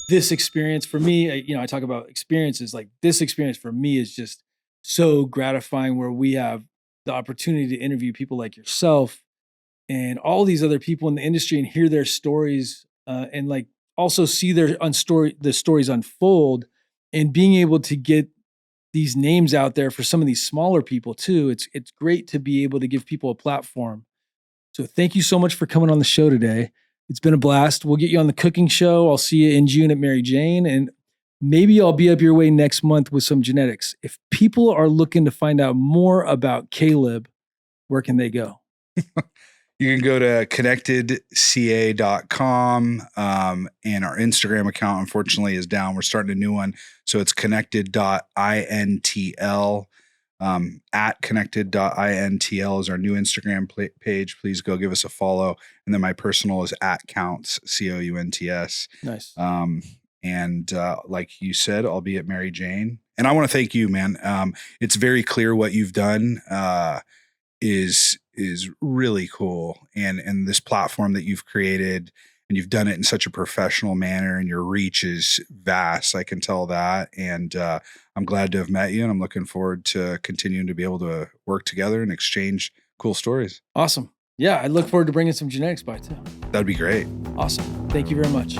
this experience. For me, I talk about experiences. Like this experience for me is just so gratifying where we have the opportunity to interview people like yourself and all these other people in the industry and hear their stories and like also see the stories unfold and being able to get these names out there for some of these smaller people too. It's great to be able to give people a platform. So thank you so much for coming on the show today. It's been a blast. We'll get you on the cooking show. I'll see you in June at Mary Jane. And maybe I'll be up your way next month with some genetics. If people are looking to find out more about Caleb, where can they go? You can go to connectedca.com. And our Instagram account, unfortunately, is down. We're starting a new one. So it's connected.intl. At connected.intl is our new Instagram page. Please go give us a follow. And then my personal is at counts, COUNTS. Nice. And like you said, I'll be at Mary Jane. And I want to thank you, man. It's very clear what you've done is really cool. And this platform that you've created, and you've done it in such a professional manner, and your reach is vast. I can tell that. And I'm glad to have met you, and I'm looking forward to continuing to be able to work together and exchange cool stories. Awesome. Yeah, I look forward to bringing some genetics by too. That'd be great. Awesome. Thank you very much.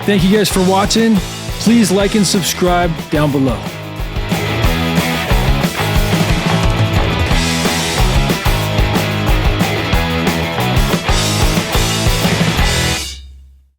Thank you guys for watching. Please like and subscribe down below.